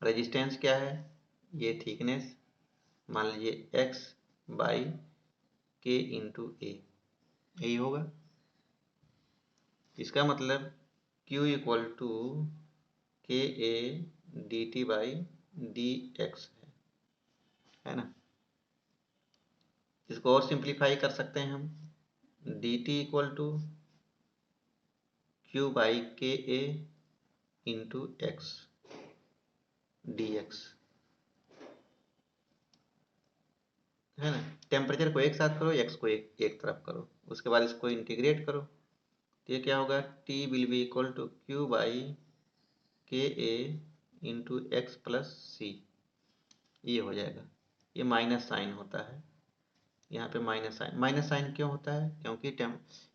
रेजिस्टेंस क्या है, ये थिकनेस, मान लीजिए x by K into A, यही होगा। इसका मतलब Q equal to K A D T by D X है ना। इसको और सिंप्लीफाई कर सकते हैं हम, D T equal to Q by K A into X D X, है ना। टेम्परेचर को एक साथ करो, एक्स को एक तरफ करो, उसके बाद इसको इंटीग्रेट करो, तो ये क्या होगा, T will be equal to Q by K A into X plus C, ये हो जाएगा। ये माइनस साइन होता है, यहाँ पे माइनस साइन क्यों होता है, क्योंकि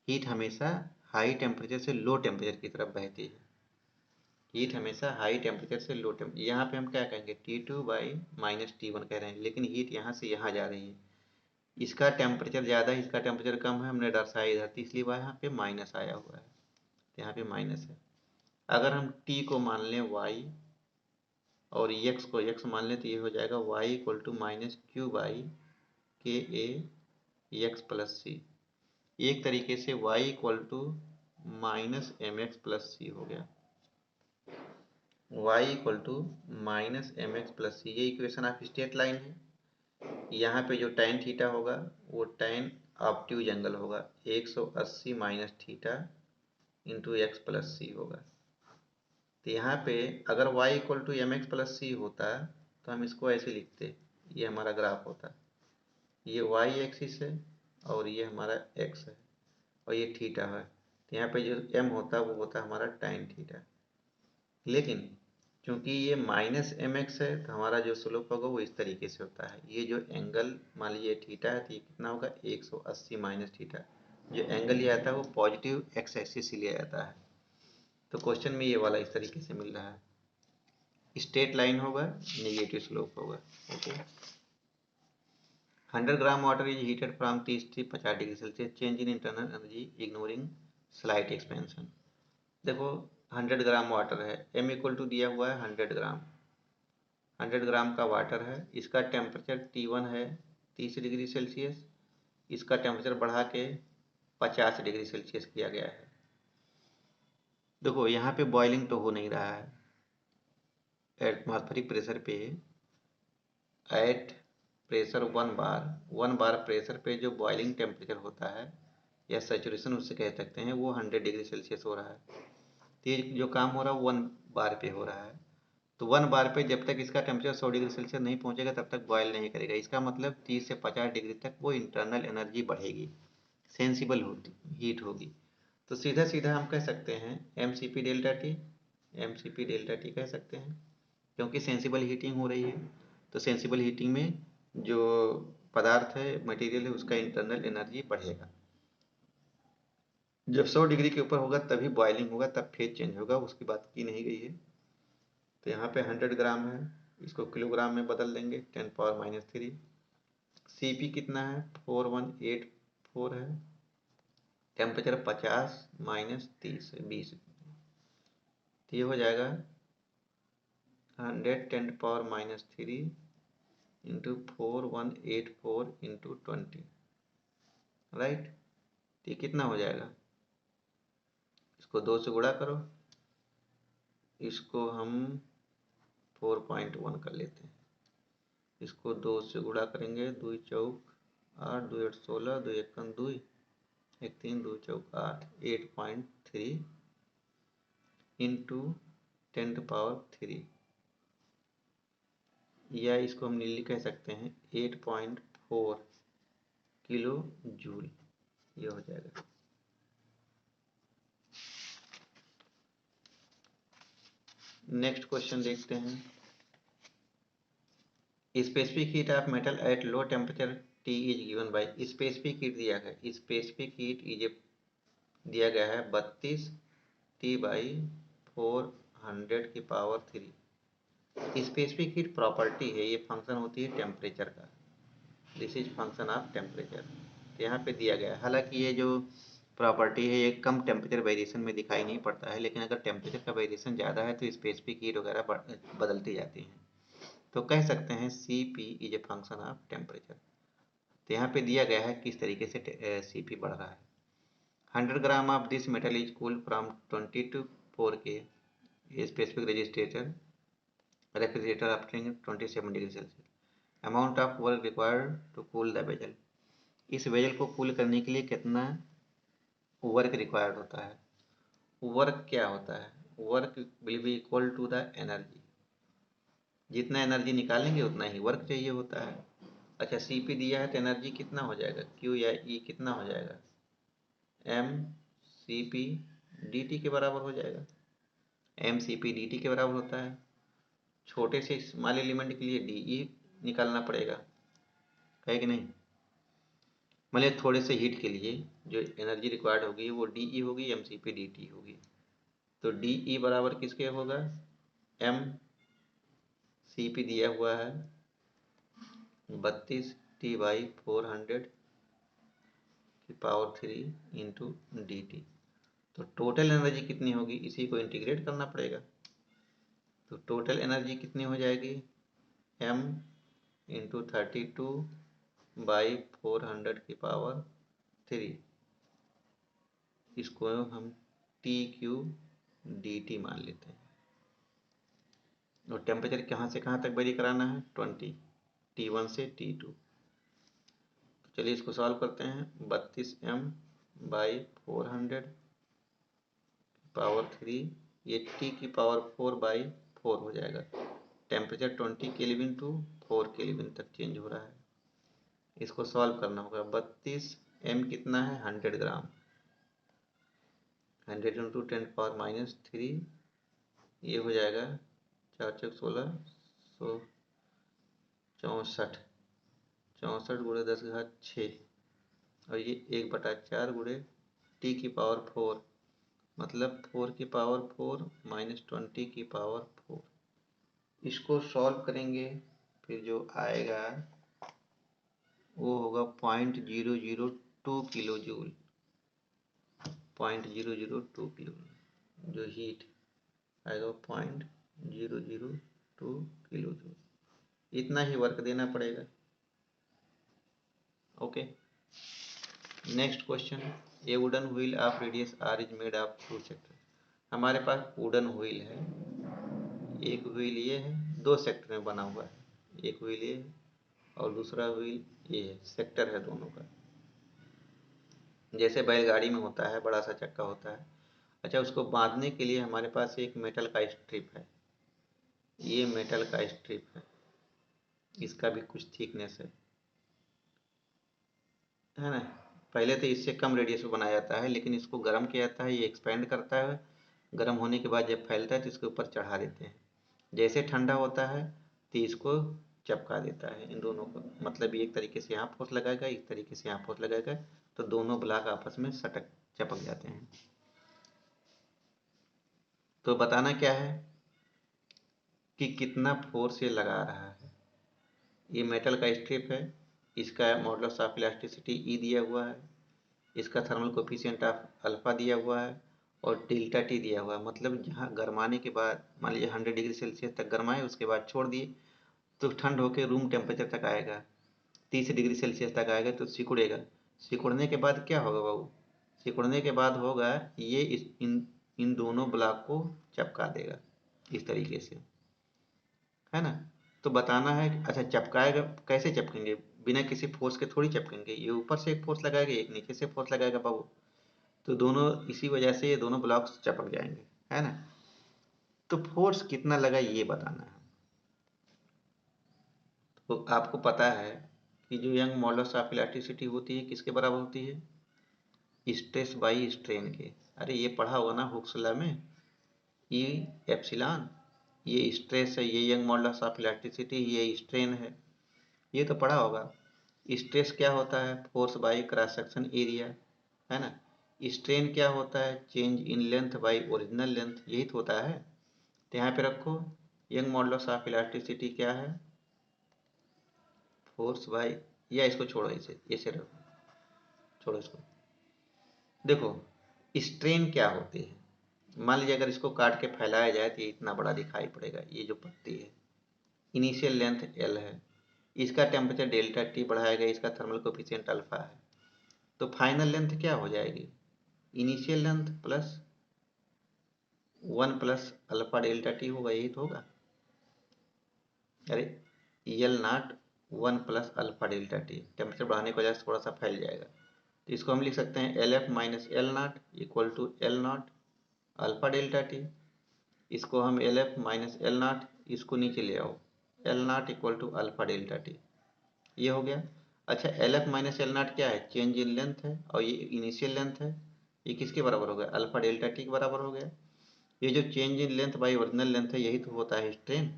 हीट हमेशा हाई टेम्परेचर से लो टेम्परेचर की तरफ बहती है। हीट हमेशा हाई टेम्परेचर से लो टेम्परेचर, यहाँ पे हम क्या कहेंगे T2 बाई माइनस T1 कह रहे हैं, लेकिन हीट यहाँ से यहाँ जा रही है, इसका टेम्परेचर ज़्यादा है, इसका टेम्परेचर कम है, हमने दर्शाया इधर, तो इसलिए वह यहाँ पे माइनस आया हुआ है, तो यहाँ पे माइनस है। अगर हम T को मान लें y और x को x मान लें, तो ये हो जाएगा y equal to minus Q by K A X plus C. एक तरीके से y equal to minus M X plus C हो गया, y equal to minus M X plus C, ये इक्वेशन ऑफ स्ट्रेट लाइन है। यहाँ पे जो tan थीटा होगा वो tan ऑब्ट्यूज एंगल होगा, 180 minus theta into X plus C होगा। तो यहाँ पे अगर y equal to M X plus C होता तो हम इसको ऐसे लिखते, ये हमारा ग्राफ होता, ये y एक्सिस है और ये हमारा x है और ये थीटा है, तो यहाँ पे जो m होता है वो होता है हमारा tan थीटा। लेकिन क्योंकि ये माइनस एम एक्स है तो हमारा जो स्लोप होगा वो इस तरीके से होता है, ये जो एंगल मान लीजिए थीटा है तो ये कितना होगा 180 माइनस थीटा, जो एंगल ये आता है वो पॉजिटिव एक्स एक्सिस से लिया जाता है। तो क्वेश्चन में ये वाला इस तरीके से मिल रहा है, स्ट्रेट लाइन होगा, नेगेटिव स्लोप होगा। Okay, 100 gram water is heated from 30 से 50 degree Celsius, change in internal energy ignoring slight expansion. देखो 100 ग्राम वाटर है, m इक्वल टू दिया हुआ है 100 ग्राम, 100 ग्राम का वाटर है, इसका टेम्परेचर T1 है 30 डिग्री सेल्सियस, इसका टेम्परेचर बढ़ा के 50 डिग्री सेल्सियस किया गया है। देखो यहाँ पे बॉइलिंग तो हो नहीं रहा है, एटमॉस्फेरिक प्रेशर पे, एट प्रेशर 1 बार प्रेशर पे जो बॉइलिंग टेम्परेचर होता है या सैचुरेशन उससे कह सकते हैं, वो 100 डिग्री सेल्सियस हो रहा है। तो ये जो काम हो रहा है 1 बार पे हो रहा है, तो 1 बार पे जब तक इसका टेम्परेचर 100 डिग्री सेल्सियस नहीं पहुंचेगा तब तक बॉयल नहीं करेगा। इसका मतलब 30 से 50 डिग्री तक वो इंटरनल एनर्जी बढ़ेगी, सेंसिबल होती हीट होगी। तो सीधा सीधा हम कह सकते हैं mCp delta T, mCp delta T कह सकते हैं, क्योंकि सेंसिबल हीटिंग हो रही है। तो सेंसिबल हीटिंग में जो पदार्थ है, मटेरियल है, उसका इंटरनल एनर्जी बढ़ेगा। जब 100 डिग्री के ऊपर होगा तभी बॉइलिंग होगा, तब फेज चेंज होगा, उसकी बात की नहीं गई है। तो यहाँ पे 100 ग्राम है, इसको किलोग्राम में बदल देंगे 10 पावर माइनस 3। Cp कितना है 4184 है, टेम्परेचर 50 माइनस 30 है 20, तो ये हो जाएगा 100 10 power minus 3 into 4184 into 20, right. तो ये कितना हो जाएगा, इसको 2 से गुणा करो, इसको हम 4.1 कर लेते हैं, इसको 2 से गुणा करेंगे, 2 चौक 8, 2 8 16, 2 1 2, 1 3, 2 चौक 8, 8.3 इंटू 10⁻3, या इसको हम नीली कह सकते हैं 8.4 किलो जूल, ये हो जाएगा। नेक्स्ट क्वेश्चन देखते हैं। Specific heat of metal at low temperature T is given by, specific heat दिया गया, स्पेसिफिक हीट इज दिया गया है 32 T/400⁻3। स्पेसिफिक हीट प्रॉपर्टी है, ये फंक्शन होती है टेम्परेचर का, this is function of temperature. यहाँ पे दिया गया है, हालांकि ये जो प्रॉपर्टी है ये कम टेम्परेचर वेरिएशन में दिखाई नहीं पड़ता है, लेकिन अगर टेम्परेचर का वेरिएशन ज़्यादा है तो स्पेसिफिक हीट वगैरह बदलती जाती हैं। तो कह सकते हैं Cp is a function of temperature. तो यहाँ पे दिया गया है किस तरीके से Cp बढ़ रहा है। 100 gram of this metal is cooled from 20 to 4K specific refrigerator after 27 degree Celsius. Amount of work required to cool the vessel, इस वेजल को कूल करने के लिए कितना वर्क रिक्वायर्ड होता है। वर्क क्या होता है, work will be equal to the energy, जितना एनर्जी निकालेंगे उतना ही वर्क चाहिए होता है। अच्छा, Cp दिया है तो एनर्जी कितना हो जाएगा, Q या E कितना हो जाएगा, mCp dt के बराबर हो जाएगा। mCp dt के बराबर होता है। छोटे से स्मॉल एलिमेंट के लिए dE निकालना पड़ेगा, है कि नहीं। मतलब थोड़े से हीट के लिए जो एनर्जी रिक्वायर्ड होगी वो dE होगी, mCp dt होगी। तो dE बराबर किसके होगा, mCp दिया हुआ है 32 T/400⁻³ इंटू dt। तो टोटल एनर्जी कितनी होगी, इसी को इंटीग्रेट करना पड़ेगा। तो टोटल एनर्जी कितनी हो जाएगी, m इंटू 32/400⁻3, इसको हम TQ/dt मान लेते हैं। और टेम्परेचर कहाँ से कहाँ तक वेरी कराना है, 20, T1 से T2। तो चलिए इसको सॉल्व करते हैं। 32m/400⁻3, ये T⁴/4 हो जाएगा। टेम्परेचर 20 केल्विन टू 4 केल्विन तक चेंज हो रहा है। इसको सॉल्व करना होगा। 32m कितना है, 100 ग्राम, 100 इंटू 10⁻−3, ये हो जाएगा 4 चौक 16, 164, 64 गुणे 10⁻6, और ये 1/4 गुणे T⁴, मतलब 4⁴ -20⁴। इसको सॉल्व करेंगे, फिर जो आएगा वो होगा 0.002 किलो जूल, 0.002 किलो, जो हीट आएगा 0.002 किलो जूल। इतना ही वर्क देना पड़ेगा। Okay, next question. A wooden wheel of radius r is made of 2 sector. हमारे पास वुडन व्हील है, एक व्हील ये है, 2 सेक्टर में बना हुआ है, एक व्हील ये है और दूसरा व्हील ये है, सेक्टर है दोनों का। जैसे बैलगाड़ी में होता है, बड़ा सा चक्का होता है। अच्छा, उसको बांधने के लिए हमारे पास एक मेटल का स्ट्रिप है, ये मेटल का स्ट्रिप है, इसका भी कुछ थिकनेस है ना। पहले तो इससे कम रेडियस में बनाया जाता है, लेकिन इसको गर्म किया जाता है, ये एक्सपेंड करता है, गर्म होने के बाद जब फैलता है तो इसके ऊपर चढ़ा देते हैं। जैसे ठंडा होता है तो इसको चपका देता है इन दोनों को, मतलब एक तरीके से यहाँ फोर्स लगाएगा, एक तरीके से यहाँ फोर्स लगाएगा, तो दोनों ब्लॉक आपस में चपक जाते हैं। तो बताना क्या है कि कितना फोर्स ये लगा रहा है। ये मेटल का स्ट्रिप है, इसका मॉडुलस ऑफ इलास्टिसिटी ई दिया हुआ है, इसका थर्मल कोफिशिएंट ऑफ अल्फा दिया हुआ है और डेल्टा टी दिया हुआ है। मतलब जहाँ गरमाने के बाद मान लीजिए 100 डिग्री सेल्सियस तक गरमाए, उसके बाद छोड़ दिए तो ठंड होकर रूम टेम्परेचर तक आएगा, 30 डिग्री सेल्सियस तक आएगा तो सिकुड़ेगा। सिकुड़ने के बाद क्या होगा बाबू? सिकुड़ने के बाद होगा ये इन दोनों ब्लॉक को चिपका देगा इस तरीके से, है ना। तो बताना है अच्छा चिपकाएगा कैसे, चिपकेंगे बिना किसी फोर्स के थोड़ी चिपकेंगे, ये ऊपर से एक फोर्स लगाएगा एक नीचे से फोर्स लगाएगा बाबू, तो दोनों इसी वजह से ये दोनों ब्लॉक्स चिपक जाएंगे, है ना। तो फोर्स कितना लगा ये बताना है। तो आपको पता है कि जो यंग मॉडुलस ऑफ इलास्टिसिटी होती है किसके बराबर होती है? स्ट्रेस बाई स्ट्रेन के। अरे ये पढ़ा होगा ना हुक्स लॉ में, ई एप्सिलॉन, ये स्ट्रेस है, ये यंग मॉडुलस ऑफ इलास्टिसिटी, ये स्ट्रेन है, ये तो पढ़ा होगा। स्ट्रेस क्या होता है? Force by cross section area, है ना। स्ट्रेन क्या होता है? Change in length by original length, यही तो होता है। तो यहाँ पे रखो यंग मॉडुलस ऑफ इलास्टिसिटी क्या है? फोर्स बाई, या इसको छोड़ो, इसे रखो, छोड़ो इसको। देखो स्ट्रेन क्या होती है, मान लीजिए अगर इसको काट के फैलाया जाए तो ये इतना बड़ा दिखाई पड़ेगा, ये जो पत्ती है। इनिशियल लेंथ एल है, इसका टेम्परेचर डेल्टा टी बढ़ाया गया, इसका थर्मल कोफिशिएंट अल्फा है, तो फाइनल लेंथ क्या हो जाएगी? Initial length plus 1 plus alpha delta T होगा, यही तो होगा। अरे L not 1 plus alpha delta T, temperature बढ़ाने की वजह से थोड़ा सा फैल जाएगा, तो इसको हम लिख सकते हैं L F minus L naught equal to L naught alpha delta T. इसको हम L F minus L naught, इसको नीचे ले आओ, L naught equal to alpha delta T, ये हो गया। अच्छा L F minus L naught क्या है? चेंज इन लेंथ है, और ये इनिशियल लेंथ है, ये किसके बराबर हो गया? अल्फा डेल्टा टी के बराबर हो गया। ये जो change in length by original length है यही तो होता है स्ट्रेन,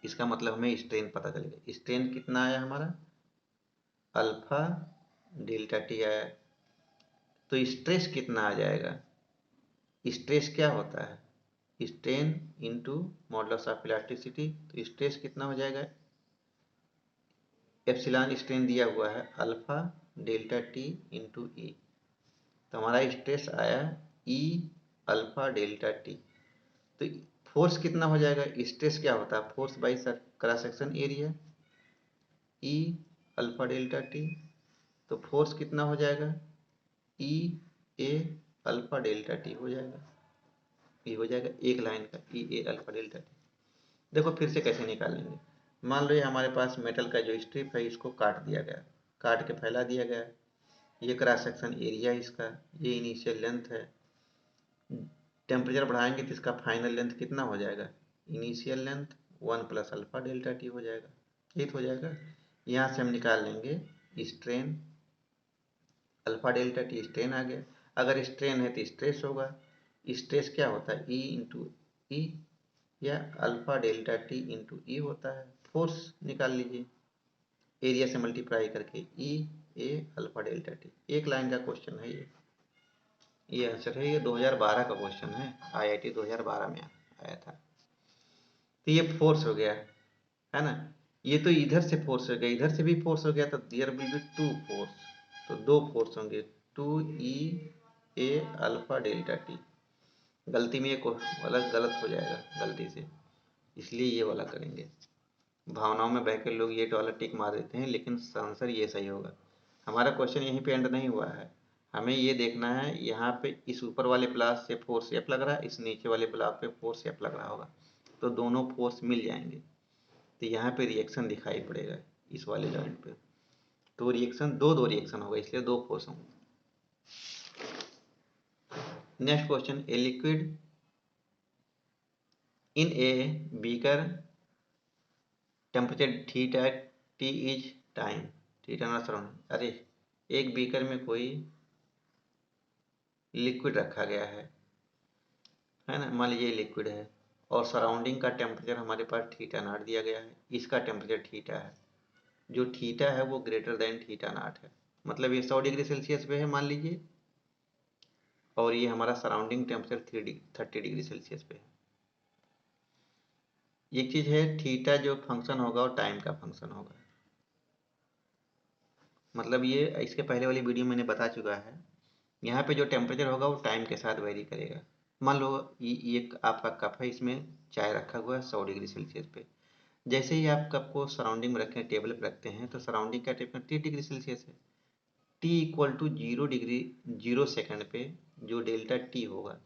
इसका मतलब हमें स्ट्रेन पता चलेगा। स्ट्रेन कितना आया हमारा? अल्फा डेल्टा टी आया। तो स्ट्रेस कितना आ जाएगा? स्ट्रेस क्या होता है? Strain into modulus of elasticity, तो स्ट्रेस कितना हो जाएगा? एप्सिलॉन स्ट्रेन दिया हुआ है अल्फा डेल्टा टी इंटू ई, तो हमारा स्ट्रेस आया ई अल्फा डेल्टा टी। तो फोर्स कितना हो जाएगा? स्ट्रेस क्या होता है? Force by cross section area, E alpha delta T, तो फोर्स कितना हो जाएगा? ई ए अल्फा डेल्टा टी हो जाएगा, ये हो जाएगा एक लाइन का ई ए अल्फा डेल्टा टी। देखो फिर से कैसे निकालेंगे। मान लो ये हमारे पास मेटल का जो स्ट्रिप है इसको काट दिया गया, काट के फैला दिया गया, ये क्रॉस सेक्शन एरिया इसका, ये इनिशियल लेंथ है। टेम्परेचर बढ़ाएंगे तो इसका फाइनल लेंथ कितना हो जाएगा? Initial length 1 plus alpha delta T हो जाएगा, ये तो हो जाएगा। यहाँ से हम निकाल लेंगे strain, alpha delta T strain आ गया। अगर स्ट्रेन है तो स्ट्रेस होगा, स्ट्रेस क्या होता है? ई इंटू ई, या अल्फा डेल्टा टी इंटू ई होता है। फोर्स निकाल लीजिए एरिया से मल्टीप्लाई करके, ई ए अल्फा डेल्टा टी, एक लाइन का क्वेश्चन है ये आंसर है, ये 2012 का क्वेश्चन है, आईआईटी 2012 में आया था। तो ये फोर्स हो गया, है ना। ये तो इधर से फोर्स हो गया, इधर से भी फोर्स हो गया, तो there will be two force, तो दो फोर्स होंगे, two E A alpha delta T. गलती में ये वाला गलत हो जाएगा गलती से, इसलिए ये वाला करेंगे। भावनाओं में बहकर लोग ये वाला टिक मार देते हैं, लेकिन आंसर ये सही होगा। हमारा क्वेश्चन यहीं पे एंड नहीं हुआ है, हमें ये देखना है यहाँ पे इस ऊपर वाले ब्लॉक से फोर्स एफ लग रहा है, इस नीचे वाले ब्लॉक पे फोर्स एफ लग रहा होगा, तो दोनों फोर्स मिल जाएंगे, तो यहाँ पे रिएक्शन दिखाई पड़ेगा इस वाले जॉइंट पे। तो रिएक्शन दो रिएक्शन होगा, इसलिए दो फोर्स होंगे। Next question, a liquid in a beaker temperature theta T is time, theta ना सराउंड। अरे एक बीकर में कोई लिक्विड रखा गया है ना, मान लीजिए लिक्विड है, और सराउंडिंग का टेम्परेचर हमारे पास थीटा नॉट दिया गया है, इसका टेम्परेचर थीटा है, जो थीटा है वो ग्रेटर देन थीटा नॉट है, मतलब ये 100 डिग्री सेल्सियस पे है मान लीजिए, और ये हमारा सराउंडिंग टेम्परेचर 30 डिग्री सेल्सियस पे है। एक चीज़ है, थीटा जो फंक्शन होगा वो टाइम का फंक्शन होगा, मतलब ये इसके पहले वाली वीडियो मैंने बता चुका है, यहाँ पे जो टेम्परेचर होगा वो टाइम के साथ वेरी करेगा। मान लो ये आपका कप है, इसमें चाय रखा हुआ है 100 डिग्री सेल्सियस पे, जैसे ही आप कप को सराउंडिंग में रखें, टेबल पर रखते हैं, तो सराउंडिंग का टेम्परेचर 30 डिग्री सेल्सियस है। टी इक्वल टू 0 सेकेंड पे जो डेल्टा टी होगा,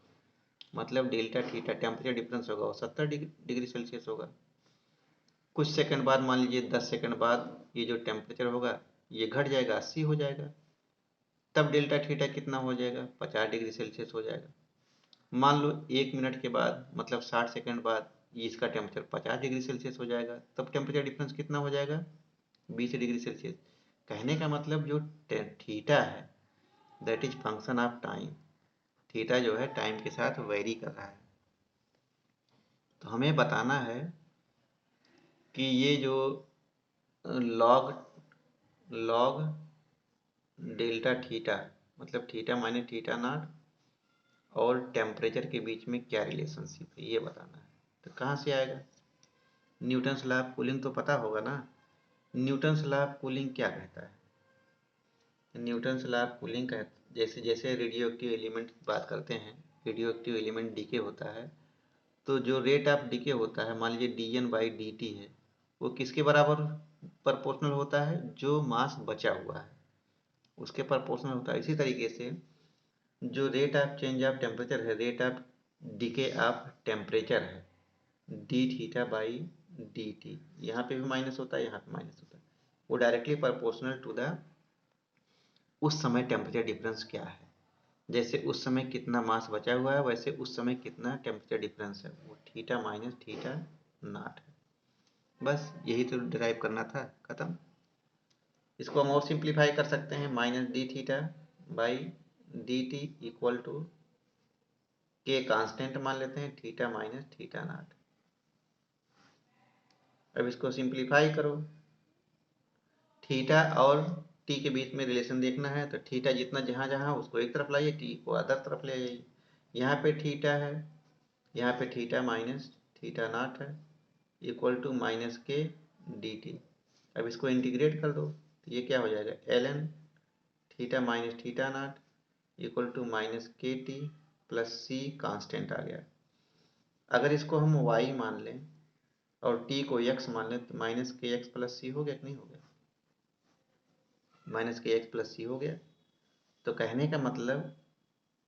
मतलब डेल्टा थीटा टेम्परेचर डिफरेंस होगा, वो 70 डिग्री सेल्सियस होगा। कुछ सेकंड बाद, मान लीजिए 10 सेकंड बाद, ये जो टेम्परेचर होगा ये घट जाएगा, 80 हो जाएगा। तब डेल्टा थीटा कितना हो जाएगा, 50 डिग्री सेल्सियस हो जाएगा। मान लो 1 मिनट के बाद, मतलब 60 सेकंड बाद, ये इसका टेम्परेचर 50 डिग्री सेल्सियस हो जाएगा। तब टेम्परेचर डिफरेंस कितना हो जाएगा, 20 डिग्री सेल्सियस। कहने का मतलब जो थीटा है that is function of time. Theta जो है टाइम के साथ वेरी कर रहा है। तो हमें बताना है कि ये जो लॉग लॉग डेल्टा थीटा, मतलब थीटा माइनस थीटा नॉट और टेम्परेचर के बीच में क्या रिलेशनशिप है, ये बताना है। तो कहाँ से आएगा, न्यूटन्स लॉ ऑफ कूलिंग तो पता होगा ना। न्यूटन्स लॉ ऑफ कूलिंग क्या कहता है, न्यूटन्स लॉ ऑफ कूलिंग का जैसे जैसे रेडियो एक्टिव एलिमेंट की बात करते हैं, रेडियो एक्टिव एलिमेंट डीके होता है, तो जो रेट ऑफ डीके होता है, मान लीजिए dN/dt है, वो किसके बराबर प्रोपोर्शनल होता है, जो मास बचा हुआ है उसके प्रोपोर्शनल होता है। इसी तरीके से जो rate of change of temperature है, rate of decay of temperature है, d(θ/dt), यहाँ पे भी माइनस होता है, यहाँ पे माइनस होता है। वो डायरेक्टली प्रोपोर्शनल टू द उस समय टेम्परेचर डिफरेंस क्या है। जैसे उस समय कितना मास बचा हुआ है, वैसे उस समय कितना टेम्परेचर डिफरेंस है, वो थीटा माइनस थीटा नॉट है। बस यही तो डिराइव करना था, खत्म। इसको हम और सिंप्लीफाई कर सकते हैं, -d(θ/dt) इक्वल टू के कांस्टेंट मान लेते हैं, थीटा माइनस थीटा नॉट। अब इसको सिंप्लीफाई करो, थीटा और टी के बीच में रिलेशन देखना है, तो थीटा जितना जहाँ जहाँ उसको एक तरफ लाइए, टी को अदर तरफ ले आइए। यहाँ पे थीटा है, यहाँ पे थीटा माइनस थीटा नॉट है, equal to minus K D T. अब इसको इंटीग्रेट कर दो, तो ये क्या हो जाएगा, ln theta minus theta naught equal to minus K T plus C constant आ गया। अगर इसको हम y मान लें और t को x मान लें, तो माइनस के एक्स प्लस सी हो गया कि नहीं हो गया, माइनस के एक्स प्लस सी हो गया। तो कहने का मतलब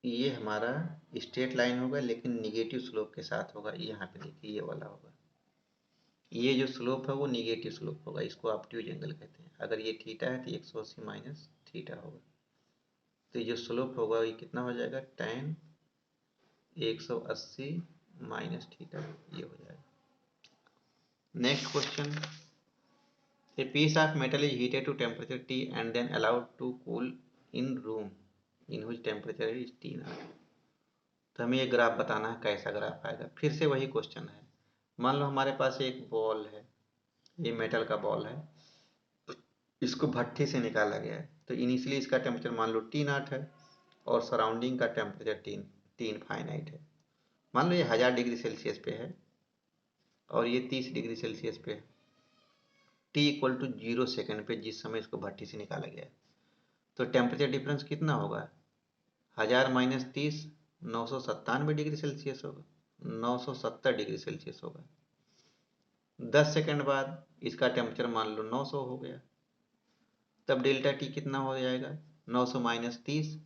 ये हमारा स्ट्रेट लाइन होगा, लेकिन निगेटिव स्लोप के साथ होगा। यहाँ पे देखिए ये वाला होगा, ये जो स्लोप है वो निगेटिव स्लोप होगा, इसको ऑब्ट्यूज एंगल कहते हैं। अगर ये थीटा है तो 180 माइनस थीटा होगा, तो ये जो स्लोप होगा ये कितना हो जाएगा, tan 180 माइनस थीटा, ये हो जाएगा। Next question, a piece of metal is heated to temperature T and then allowed to cool in room in which temperature is T naught. तो हमें ये ग्राफ बताना है, कैसा ग्राफ आएगा। फिर से वही क्वेश्चन है, मान लो हमारे पास एक बॉल है, ये मेटल का बॉल है, इसको भट्ठी से निकाला गया है। तो इनिशियली इसका टेम्परेचर मान लो T नॉट है और सराउंडिंग का टेम्परेचर T इनफाइनाइट है। मान लो ये 1000 डिग्री सेल्सियस पे है और ये 30 डिग्री सेल्सियस पे है। T इक्वल टू 0 सेकेंड पे जिस समय इसको भट्ठी से निकाला गया है, तो टेम्परेचर डिफरेंस कितना होगा, 1000 माइनस 30, 997 डिग्री सेल्सियस होगा, 970 डिग्री सेल्सियस होगा। 10 सेकंड बाद इसका टेम्परेचर मान लो 900 हो गया, तब डेल्टा टी कितना हो जाएगा, 900 माइनस 30,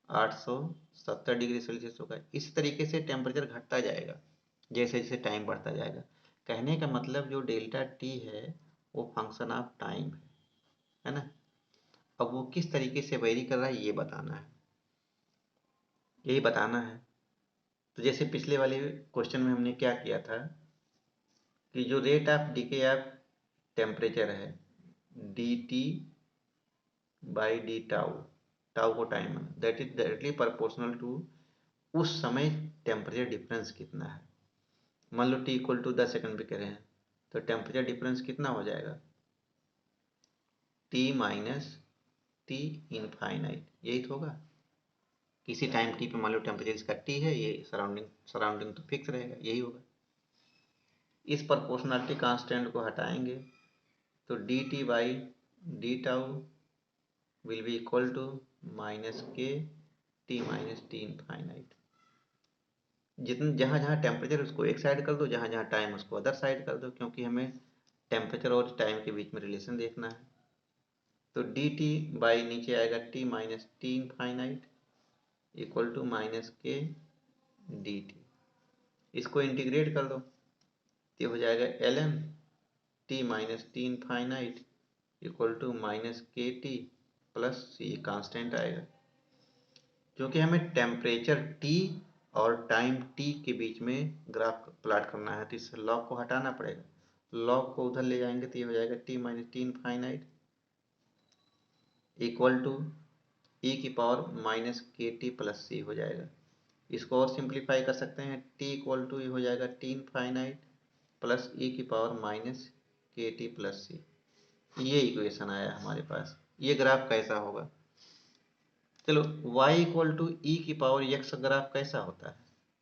870 डिग्री सेल्सियस होगा। इस तरीके से टेम्परेचर घटता जाएगा जैसे जैसे टाइम बढ़ता जाएगा। कहने का मतलब जो डेल्टा टी है वो फंक्शन ऑफ टाइम है ना। अब वो किस तरीके से वेरी कर रहा है ये बताना है, यही बताना है। तो जैसे पिछले वाले क्वेश्चन में हमने क्या किया था कि जो rate of decay of temperature है D T by D tau, tau को टाइम है, that is directly proportional to उस समय टेम्परेचर डिफरेंस कितना है। मान लो टी इक्वल टू 10 सेकंड पे कह रहे हैं, तो टेम्परेचर डिफरेंस कितना हो जाएगा, टी माइनस टी इनफाइनाइट, यही तो होगा। किसी टाइम टी पे मान लो टेम्परेचर इसका टी है, ये सराउंडिंग सराउंडिंग तो फिक्स रहेगा, यही होगा। इस प्रोपोर्शनलिटी कांस्टेंट को हटाएंगे तो D T by D tau will be equal to minus K T minus T infinite. जितने जहाँ जहाँ टेम्परेचर उसको एक साइड कर दो, जहाँ जहाँ टाइम उसको अदर साइड कर दो, क्योंकि हमें टेम्परेचर और टाइम के बीच में रिलेशन देखना है। तो डी टी बाई नीचे आएगा T minus T infinite equal to minus K D T. इसको इंटीग्रेट कर दो तो हो जाएगा L M T minus T infinite equal to minus K T plus C constant आएगा। क्योंकि हमें टेम्परेचर टी और टाइम टी के बीच में ग्राफ प्लॉट करना है तो इस लॉग को हटाना पड़ेगा। लॉग को उधर ले जाएंगे तो ये हो जाएगा T minus T infinite equal to E की power minus K T plus C हो जाएगा। इसको और सिंप्लीफाई कर सकते हैं, टी इक्वल टू हो जाएगा टी इनफाइनाइट प्लस ई की power minus K T plus C. ये इक्वेशन आया हमारे पास। ये ग्राफ कैसा होगा? चलो y इक्वल टू ई की पावर x ग्राफ कैसा होता है?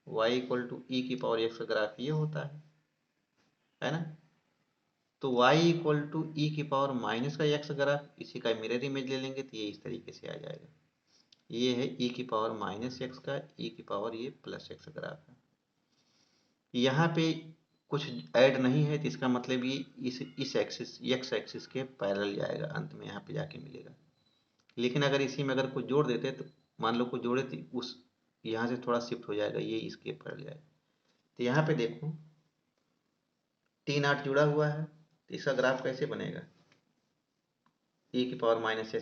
y इक्वल टू ई की पावर x ग्राफ ये होता है ना? तो y इक्वल टू ई की पावर माइनस का x ग्राफ, इसी का मिरर इमेज ले लेंगे तो ये इस तरीके से आ जाएगा। ये है e की पावर माइनस एक्स का e की पावर ये प्लस एक्स ग्राफ है। यहाँ पे कुछ ऐड नहीं है तो इसका मतलब ये इस एक्सिस x एक्सिस के पैरेलल जाएगा, अंत में यहाँ पे जाके मिलेगा। लेकिन अगर इसी में अगर कुछ जोड़ देते तो मान लो कुछ जोड़े तो उस यहाँ से थोड़ा शिफ्ट हो जाएगा, ये इसके पैरेलल जाएगा। तो यहाँ पे देखो टी नॉट जुड़ा हुआ है तो इसका ग्राफ कैसे बनेगा? e की पावर माइनस